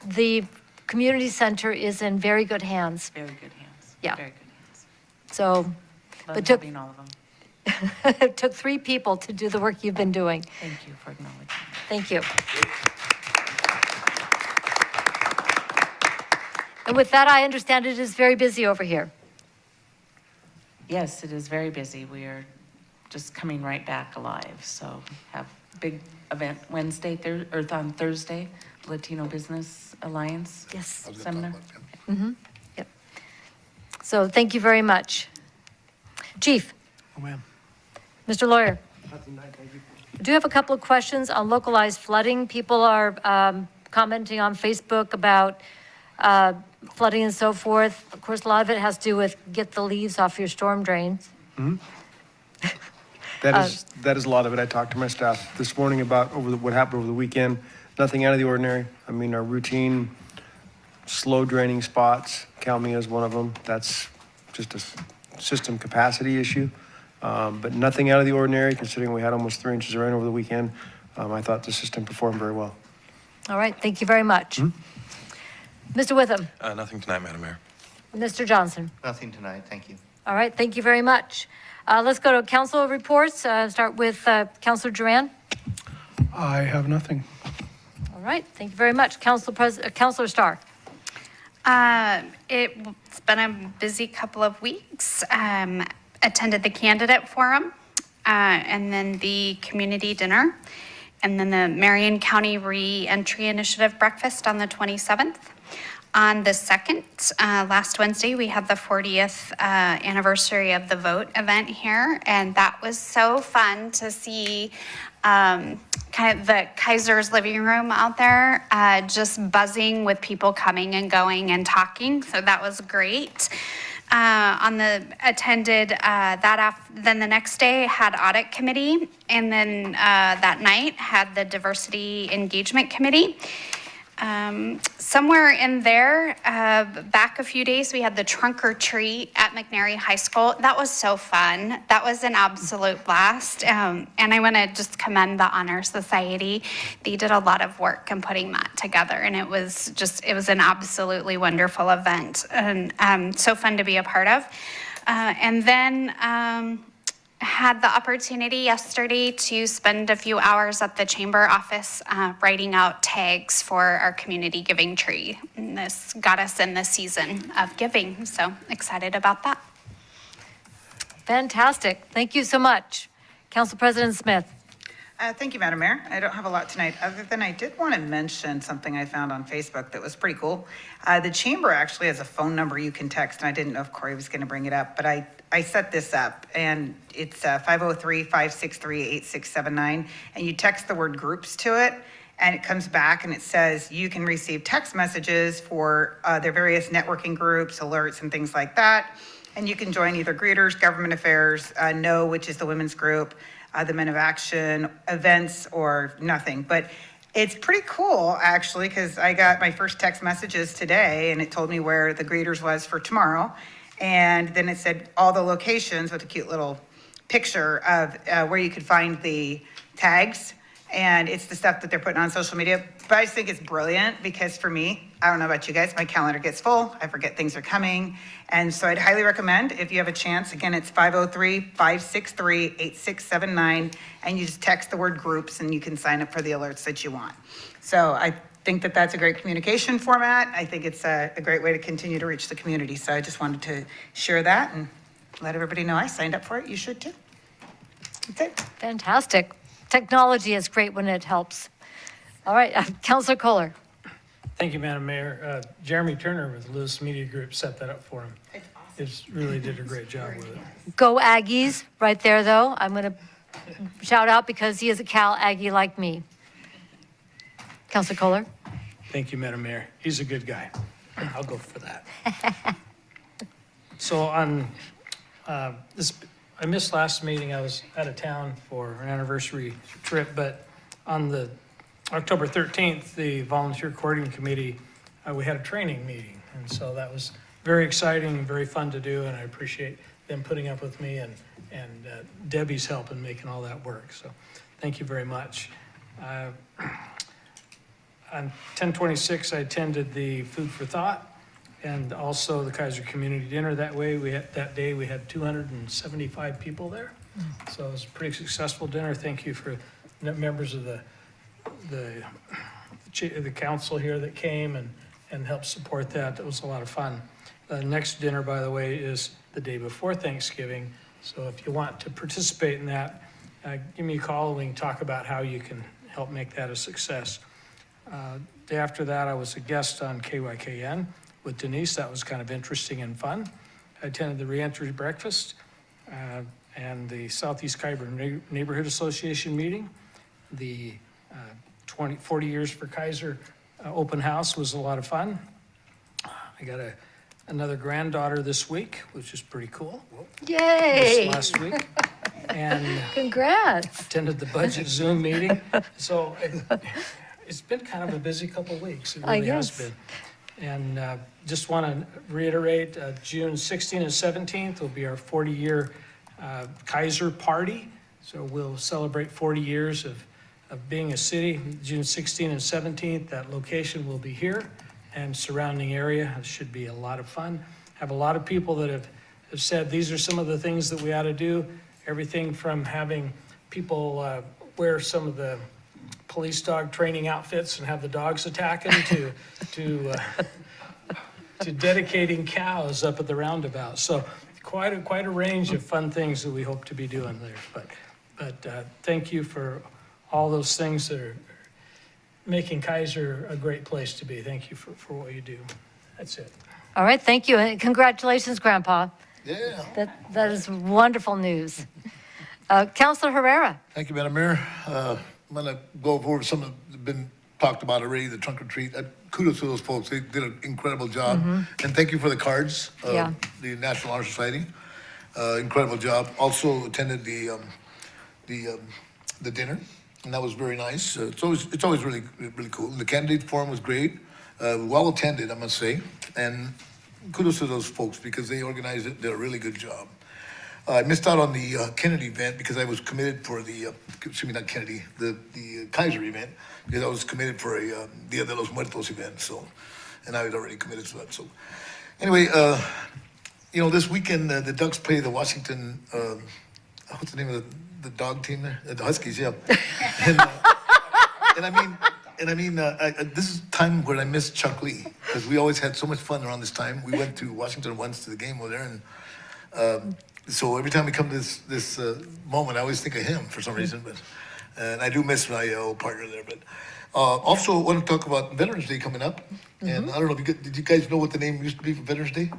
the community center is in very good hands. Very good hands. Yeah. Very good hands. So Love it took, having all of them. it took 3 people to do the work you've been doing. Thank you for acknowledging. Thank you. And with that, I understand it is very busy over here. Yes, it is very busy. We are just coming right back alive. So have big event Wednesday, on Thursday, Latino Business Alliance Yes. seminar. Yep. So thank you very much. Chief, Oh, ma'am. Mr. Lawyer, Nothing tonight, thank you. I do have a couple of questions on localized flooding. People are commenting on Facebook about flooding and so forth. Of course, a lot of it has to do with get the leaves off your storm drains. That is a lot of it. I talked to my staff this morning about what happened over the weekend. Nothing out of the ordinary. I mean, our routine slow draining spots, Calmia is one of them. That's just a system capacity issue. But nothing out of the ordinary, considering we had almost 3 inches of rain over the weekend. I thought the system performed very well. All right, thank you very much. Mr. Witham, Nothing tonight, Madam Mayor. Mr. Johnson. Nothing tonight, thank you. All right, thank you very much. Let's go to council reports. Start with Councilor Duran. I have nothing. All right, thank you very much. Councilor Starr. It's been a busy couple of weeks. Attended the candidate forum, and then the community dinner, and then the Marion County Re-Entry Initiative breakfast on the 27th. On the 2nd, last Wednesday, we had the 40th anniversary of the vote event here, and that was so fun to see kind of the Keizer's living room out there, just buzzing with people coming and going and talking. So that was great. Then the next day had audit committee, and then that night had the diversity engagement committee. Somewhere in there, back a few days, we had the trunk or treat at McNary High School. That was so fun. That was an absolute blast. And I want to just commend the Honor Society. They did a lot of work in putting that together, and it was an absolutely wonderful event, and so fun to be a part of. And then had the opportunity yesterday to spend a few hours at the chamber office writing out tags for our community giving tree. And this got us in the season of giving, so excited about that. Fantastic. Thank you so much. Council President Smith. Thank you, Madam Mayor. I don't have a lot tonight, other than I did want to mention something I found on Facebook that was pretty cool. The chamber actually has a phone number you can text, and I didn't know if Corey was going to bring it up, but I set this up, and it's 503-563-8679, and you text the word groups to it, and it comes back and it says you can receive text messages for their various networking groups, alerts, and things like that. And you can join either greeters, government affairs, NO, which is the women's group, the Men of Action, events, or nothing. But it's pretty cool, actually, because I got my first text messages today, and it told me where the greeters was for tomorrow. And then it said all the locations with a cute little picture of where you could find the tags. And it's the stuff that they're putting on social media. But I just think it's brilliant because for me, I don't know about you guys, my calendar gets full. I forget things are coming. And so I'd highly recommend if you have a chance, again, it's 503-563-8679. And you just text the word groups and you can sign up for the alerts that you want. So I think that that's a great communication format. I think it's a great way to continue to reach the community. So I just wanted to share that and let everybody know I signed up for it. You should too. That's it. Fantastic. Technology is great when it helps. All right, Councilor Kohler. Thank you, Madam Mayor. Jeremy Turner with Lewis Media Group set that up for him. It really did a great job with it. Go Aggies, right there, though. I'm going to shout out because he is a Cal Aggie like me. Councilor Kohler. Thank you, Madam Mayor. He's a good guy. I'll go for that. So on this, I missed last meeting. I was out of town for an anniversary trip, but on the October 13th, the Volunteer Coordinating Committee, we had a training meeting. And so that was very exciting and very fun to do. And I appreciate them putting up with me and Debbie's help in making all that work. So thank you very much. On 10/26, I attended the Food for Thought and also the Keizer Community Dinner. That day we had 275 people there. So it was a pretty successful dinner. Thank you for the members of the council here that came and helped support that. That was a lot of fun. The next dinner, by the way, is the day before Thanksgiving. So if you want to participate in that, give me a call and we can talk about how you can help make that a success. Day after that, I was a guest on KYKN with Denise. That was kind of interesting and fun. I attended the reentry breakfast and the Southeast Khyber Neighborhood Association meeting. The 40 years for Keizer open house was a lot of fun. I got another granddaughter this week, which is pretty cool. Yay! This last week. And Congrats. attended the budget Zoom meeting. So it's been kind of a busy couple of weeks. It really has been. And just want to reiterate, June 16th and 17th will be our 40-year Keizer party. So we'll celebrate 40 years of being a city. June 16th and 17th, that location will be here and surrounding area. It should be a lot of fun. Have a lot of people that have said these are some of the things that we ought to do. Everything from having people wear some of the police dog training outfits and have the dogs attack them to dedicating cows up at the roundabout. So quite a range of fun things that we hope to be doing there. But thank you for all those things that are making Keizer a great place to be. Thank you for what you do. That's it. All right, thank you. And congratulations, Grandpa. Yeah. That is wonderful news. Councilor Herrera. Thank you, Madam Mayor. I'm going to go over some that have been talked about already, the trunk or treat. Kudos to those folks. They did an incredible job. And thank you for the cards, the National Honor Society. Incredible job. Also attended the dinner, and that was very nice. It's always really cool. The candidate forum was great. Well attended, I must say. And kudos to those folks because they organized it, did a really good job. I missed out on the Kennedy event because I was committed for the, not Kennedy, the Keizer event, because I was committed for a Dia de los Muertos event, so, and I was already committed to that, so. Anyway, this weekend, the Ducks play the Washington what's the name of the dog team there? The Huskies, yeah. And, I mean, this is time where I miss Chuck Lee, because we always had so much fun around this time. We went to Washington once to the game over there, and so every time we come to this moment, I always think of him for some reason. And I do miss my old partner there. But also, I want to talk about Veterans Day coming up. And I don't know, did you guys know what the name used to be for Veterans Day?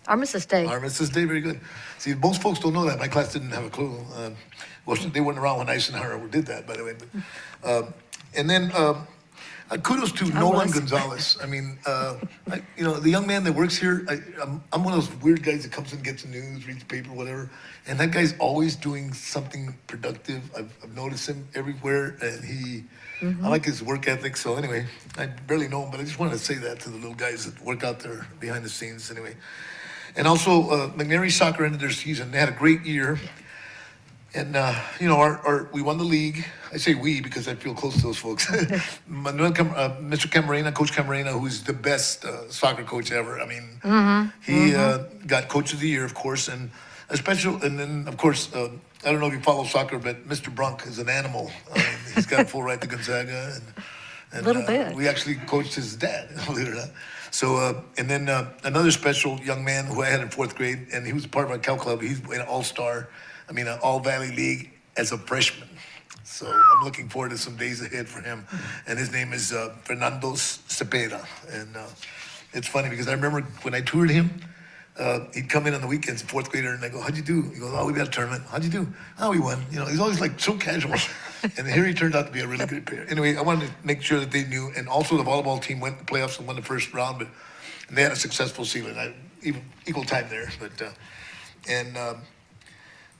Armistice Day. Armistice Day, very good. See, most folks don't know that. My class didn't have a clue. Well, they weren't around when Eisenhower did that, by the way. But, and then kudos to Nolan Gonzalez. I mean, the young man that works here, I'm one of those weird guys that comes and gets the news, reads the paper, whatever. And that guy's always doing something productive. I've noticed him everywhere, and I like his work ethic. So anyway, I barely know him, but I just wanted to say that to the little guys that work out there behind the scenes anyway. And also, McNary Soccer ended their season. They had a great year. And, we won the league. I say we because I feel close to those folks. Mr. Camarena, Coach Camarena, who's the best soccer coach ever. I mean, he got Coach of the Year, of course, and then, of course, I don't know if you follow soccer, but Mr. Brunk is an animal. He's got a full right to Gonzaga. And, a little bit. We actually coached his dad, believe it or not. So, and then another special young man who I had in 4th grade, and he was part of our Cal Club. He's an all-star, an All-Valley League as a freshman. So I'm looking forward to some days ahead for him. And his name is Fernando Cepeda. And it's funny because I remember when I toured him, he'd come in on the weekends, 4th grader, and I go, "How'd you do?" He goes, "Oh, we got a tournament." "How'd you do?" "Oh, we won." He's always like so casual. And here he turned out to be a really good player. Anyway, I wanted to make sure that they knew. And also the volleyball team went to playoffs and won the first round, but they had a successful season. Even equal time there. But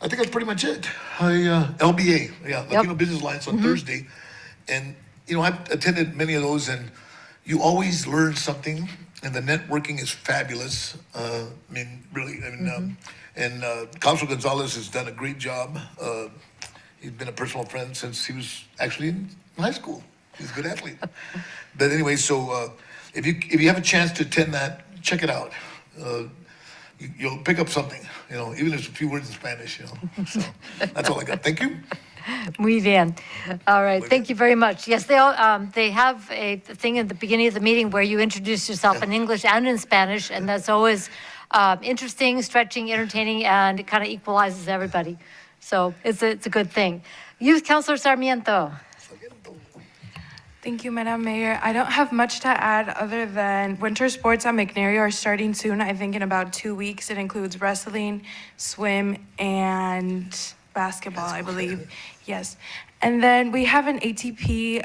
I think that's pretty much it. LBA, Latino Business Alliance on Thursday. And, I've attended many of those, and you always learn something, and the networking is fabulous. And Councilor Gonzalez has done a great job. He's been a personal friend since he was actually in high school. He's a good athlete. But anyway, so if you have a chance to attend that, check it out. You'll pick up something, even if it's a few words in Spanish, So that's all I got. Thank you. Muy bien. All right, thank you very much. Yes, they have a thing at the beginning of the meeting where you introduce yourself in English and in Spanish, and that's always interesting, stretching, entertaining, and it kind of equalizes everybody. So it's a good thing. Youth Councilor Sarmiento. Thank you, Madam Mayor. I don't have much to add other than winter sports at McNary are starting soon. I think in about 2 weeks. It includes wrestling, swim, and basketball, I believe. Yes. And then we have an ATP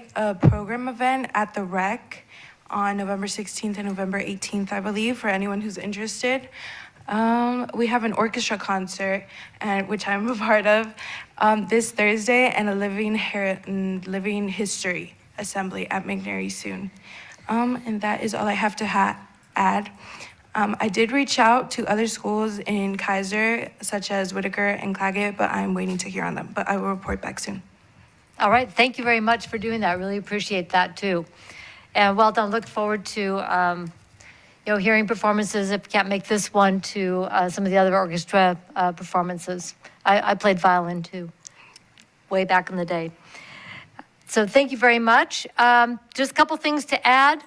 program event at the Rec on November 16th and November 18th, I believe, for anyone who's interested. We have an orchestra concert, which I'm a part of, this Thursday, and a living history assembly at McNary soon. And that is all I have to add. I did reach out to other schools in Keizer, such as Whitaker and Claggett, but I'm waiting to hear on them. But I will report back soon. All right, thank you very much for doing that. Really appreciate that too. And well done. Look forward to hearing performances, if you can't make this one, to some of the other orchestra performances. I played violin too, way back in the day. So thank you very much. Just a couple things to add.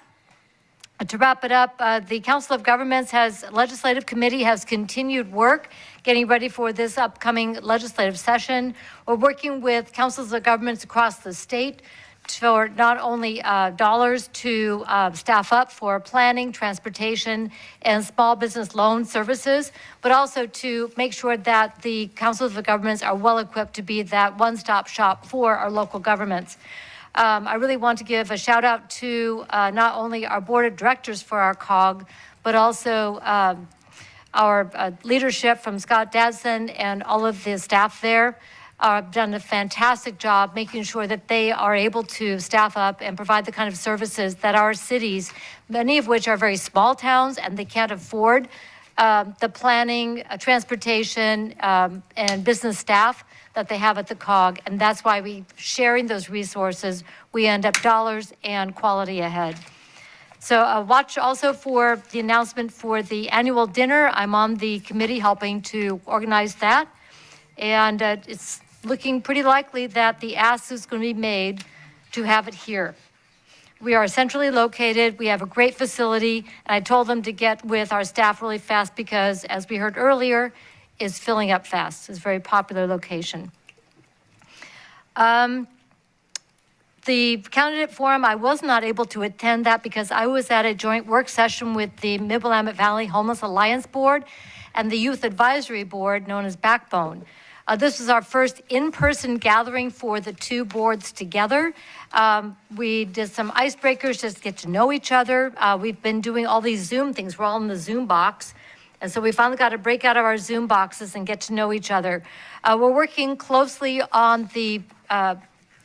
To wrap it up, the Council of Governments Legislative Committee has continued work getting ready for this upcoming legislative session. We're working with councils of governments across the state for not only dollars to staff up for planning, transportation, and small business loan services, but also to make sure that the councils of governments are well equipped to be that one-stop shop for our local governments. I really want to give a shout out to not only our board of directors for our COG, but also our leadership from Scott Dadson and all of the staff there. Done a fantastic job making sure that they are able to staff up and provide the kind of services that our cities, many of which are very small towns and they can't afford the planning, transportation, and business staff that they have at the COG. And that's why sharing those resources, we end up dollars and quality ahead. So watch also for the announcement for the annual dinner. I'm on the committee helping to organize that. And it's looking pretty likely that the ask is going to be made to have it here. We are centrally located. We have a great facility. And I told them to get with our staff really fast because, as we heard earlier, it's filling up fast. It's a very popular location. The candidate forum, I was not able to attend that because I was at a joint work session with the Mid-Willamette Valley Homeless Alliance Board and the Youth Advisory Board, known as Backbone. This was our first in-person gathering for the two boards together. We did some icebreakers just to get to know each other. We've been doing all these Zoom things. We're all in the Zoom box. And so we finally got to break out of our Zoom boxes and get to know each other. We're working closely on the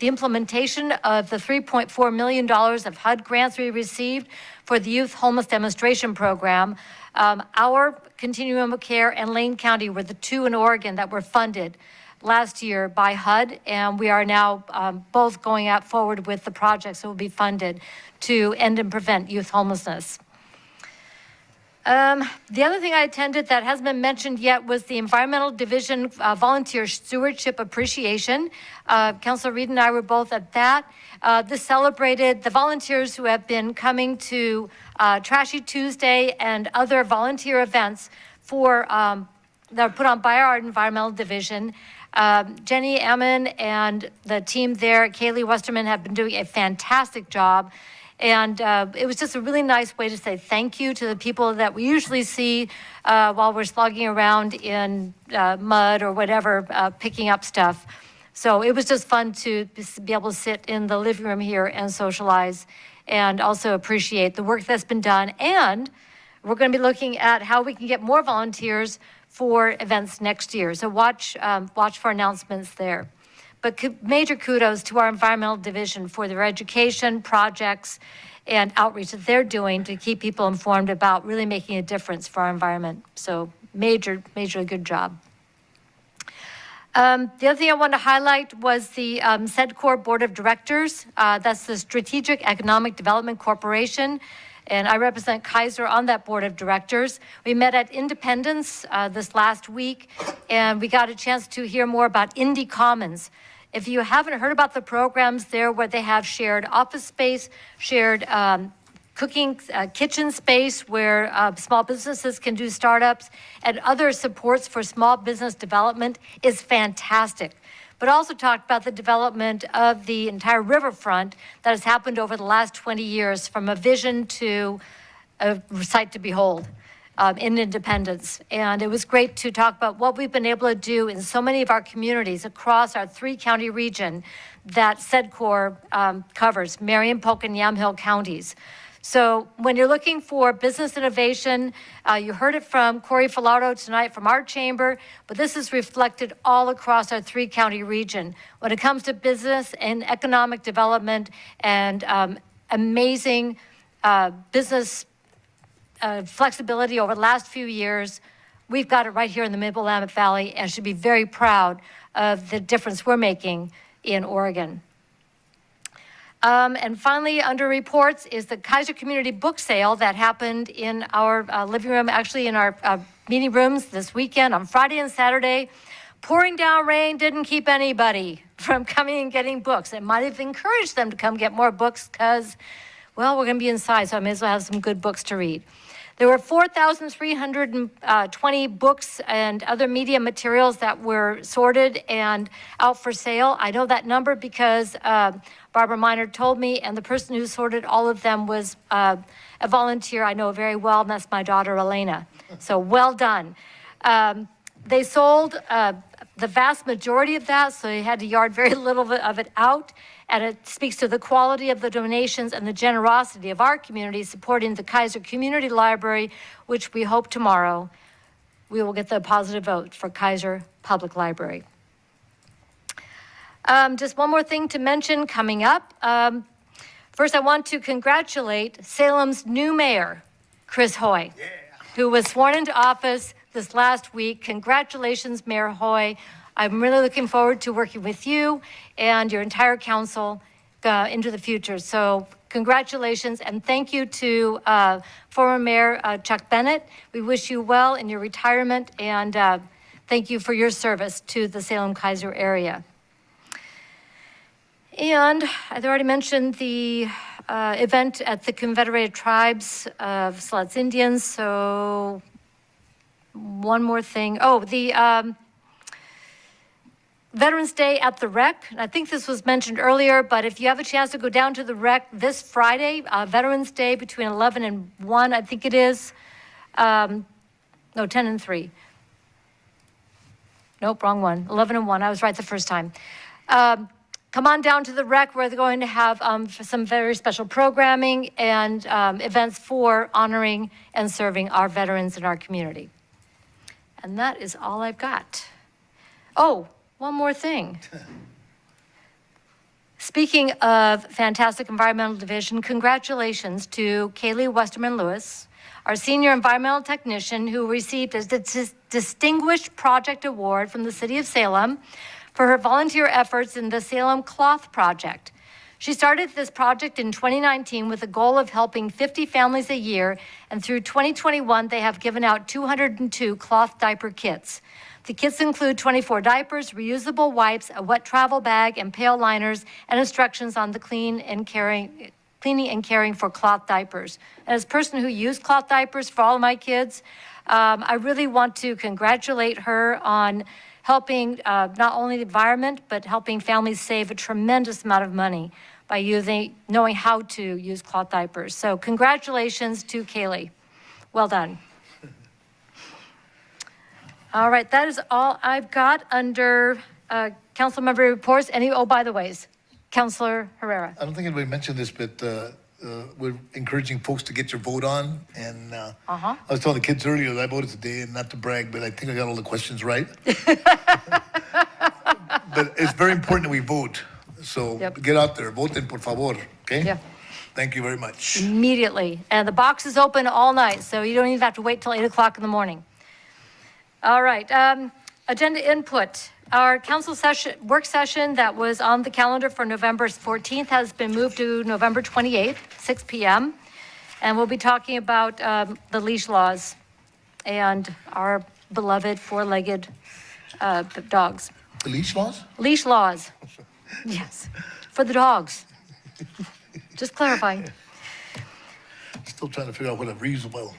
implementation of the $3.4 million of HUD grants we received for the Youth Homeless Demonstration Program. Our Continuum of Care and Lane County were the two in Oregon that were funded last year by HUD, and we are now both going out forward with the projects that will be funded to end and prevent youth homelessness. The other thing I attended that hasn't been mentioned yet was the Environmental Division Volunteer Stewardship Appreciation. Councilor Reed and I were both at that. This celebrated the volunteers who have been coming to Trashy Tuesday and other volunteer events that are put on by our Environmental Division. Jenny Emmon and the team there, Kaylee Westerman, have been doing a fantastic job. And it was just a really nice way to say thank you to the people that we usually see while we're slogging around in mud or whatever, picking up stuff. So it was just fun to be able to sit in the living room here and socialize and also appreciate the work that's been done. And we're going to be looking at how we can get more volunteers for events next year. So watch for announcements there. But major kudos to our Environmental Division for their education, projects, and outreach that they're doing to keep people informed about really making a difference for our environment. So major good job. The other thing I want to highlight was the SEDCOR Board of Directors. That's the Strategic Economic Development Corporation, and I represent Keizer on that Board of Directors. We met at Independence this last week, and we got a chance to hear more about Indie Commons. If you haven't heard about the programs there where they have shared office space, shared cooking kitchen space where small businesses can do startups, and other supports for small business development is fantastic. But also talked about the development of the entire riverfront that has happened over the last 20 years from a vision to a sight to behold. In Independence. And it was great to talk about what we've been able to do in so many of our communities across our 3-county region that SEDCOR covers, Marion, Polk, and Yamhill counties. So when you're looking for business innovation, you heard it from Corey Filardo tonight from our chamber, but this is reflected all across our 3-county region. When it comes to business and economic development and amazing business flexibility over the last few years, we've got it right here in the Mid-Willamette Valley and should be very proud of the difference we're making in Oregon. And finally, under reports is the Keizer Community Book Sale that happened in our living room, actually in our meeting rooms this weekend on Friday and Saturday. Pouring down rain didn't keep anybody from coming and getting books. It might have encouraged them to come get more books because, well, we're going to be inside, so I may as well have some good books to read. There were 4,320 books and other media materials that were sorted and out for sale. I know that number because Barbara Miner told me, and the person who sorted all of them was a volunteer I know very well, and that's my daughter, Elena. So well done. They sold the vast majority of that, so they had to yard very little of it out. And it speaks to the quality of the donations and the generosity of our community supporting the Keizer Community Library, which we hope tomorrow we will get the positive vote for Keizer Public Library. Just one more thing to mention coming up. First, I want to congratulate Salem's new mayor, Chris Hoy, who was sworn into office this last week. Congratulations, Mayor Hoy. I'm really looking forward to working with you and your entire council into the future. So congratulations, and thank you to former Mayor Chuck Bennett. We wish you well in your retirement, and Thank you for your service to the Salem-Keizer area. And I've already mentioned the event at the Confederated Tribes of Siletz Indians, so one more thing. Oh, the Veterans Day at the Rec. I think this was mentioned earlier, but if you have a chance to go down to the Rec this Friday, Veterans Day between 11 and 1, I think it is. No, 10 and 3. Nope, wrong one. 11 and 1. I was right the first time. Come on down to the Rec. We're going to have some very special programming and events for honoring and serving our veterans in our community. And that is all I've got. Oh, one more thing. Speaking of fantastic environmental division, congratulations to Kaylee Westerman Lewis, our senior environmental technician who received a Distinguished Project Award from the City of Salem for her volunteer efforts in the Salem Cloth Project. She started this project in 2019 with a goal of helping 50 families a year, and through 2021, they have given out 202 cloth diaper kits. The kits include 24 diapers, reusable wipes, a wet travel bag, and pail liners, and instructions on the cleaning and caring for cloth diapers. As a person who used cloth diapers for all of my kids, I really want to congratulate her on helping not only the environment, but helping families save a tremendous amount of money by knowing how to use cloth diapers. So congratulations to Kaylee. Well done. All right, that is all I've got under council member reports. By the ways, Councilor Herrera. I don't think anybody mentioned this, but we're encouraging folks to get your vote on. And I was telling the kids earlier that I voted today, and not to brag, but I think I got all the questions right. But it's very important that we vote. So get out there, voten por favor, okay? Yeah. Thank you very much. Immediately. And the box is open all night, so you don't even have to wait till 8 o'clock in the morning. All right, agenda input. Our council work session that was on the calendar for November 14th has been moved to November 28th, 6 p.m. And we'll be talking about the leash laws and our beloved four-legged dogs. The leash laws? Leash laws. Yes, for the dogs. Just clarifying. Still trying to figure out what a reasonable.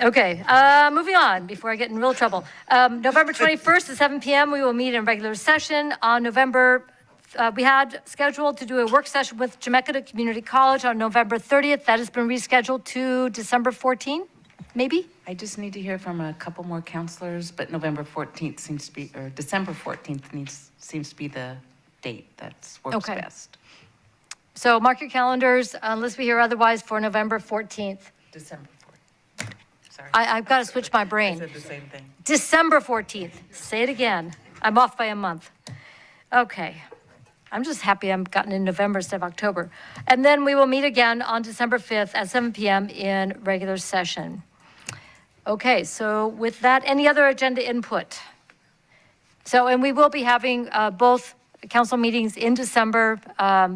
Okay, moving on before I get in real trouble. November 21st at 7 p.m., we will meet in regular session. On we had scheduled to do a work session with Jamaica Community College on November 30th. That has been rescheduled to December 14th, maybe? I just need to hear from a couple more counselors, but November 14th seems to be, or December 14th seems to be the date that works best. So mark your calendars, unless we hear otherwise, for November 14th. December 14th. Sorry. I've got to switch my brain. I said the same thing. December 14th. Say it again. I'm off by a month. Okay. I'm just happy I'm gotten in November instead of October. And then we will meet again on December 5th at 7 p.m. in regular session. Okay, so with that, any other agenda input? And we will be having both council meetings in December,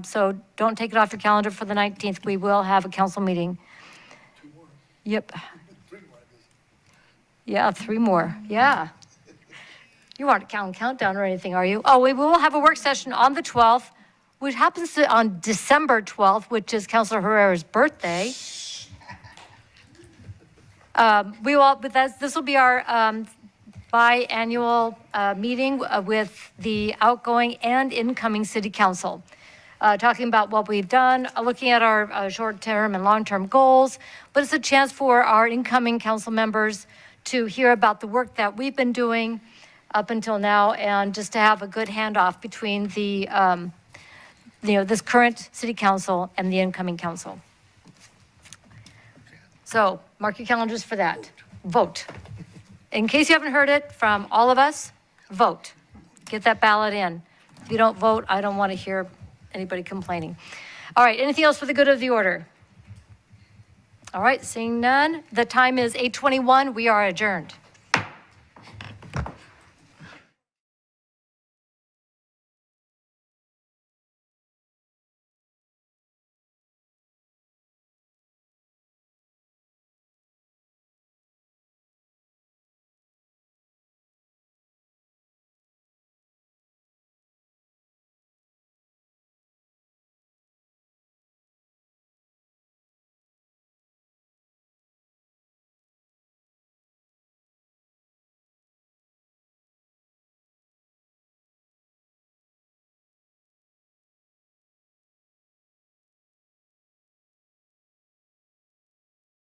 so don't take it off your calendar for the 19th. We will have a council meeting. 2 more. Yep. 3 more. Yeah, 3 more. Yeah. You aren't counting countdown or anything, are you? Oh, we will have a work session on the 12th, which happens to on December 12th, which is Councilor Herrera's birthday. This will be our biannual meeting with the outgoing and incoming city council, talking about what we've done, looking at our short-term and long-term goals, but it's a chance for our incoming council members to hear about the work that we've been doing up until now, and just to have a good handoff between the, this current city council and the incoming council. So mark your calendars for that. Vote. In case you haven't heard it from all of us, vote. Get that ballot in. If you don't vote, I don't want to hear anybody complaining. All right, anything else for the good of the order? All right, seeing none. The time is 8:21. We are adjourned.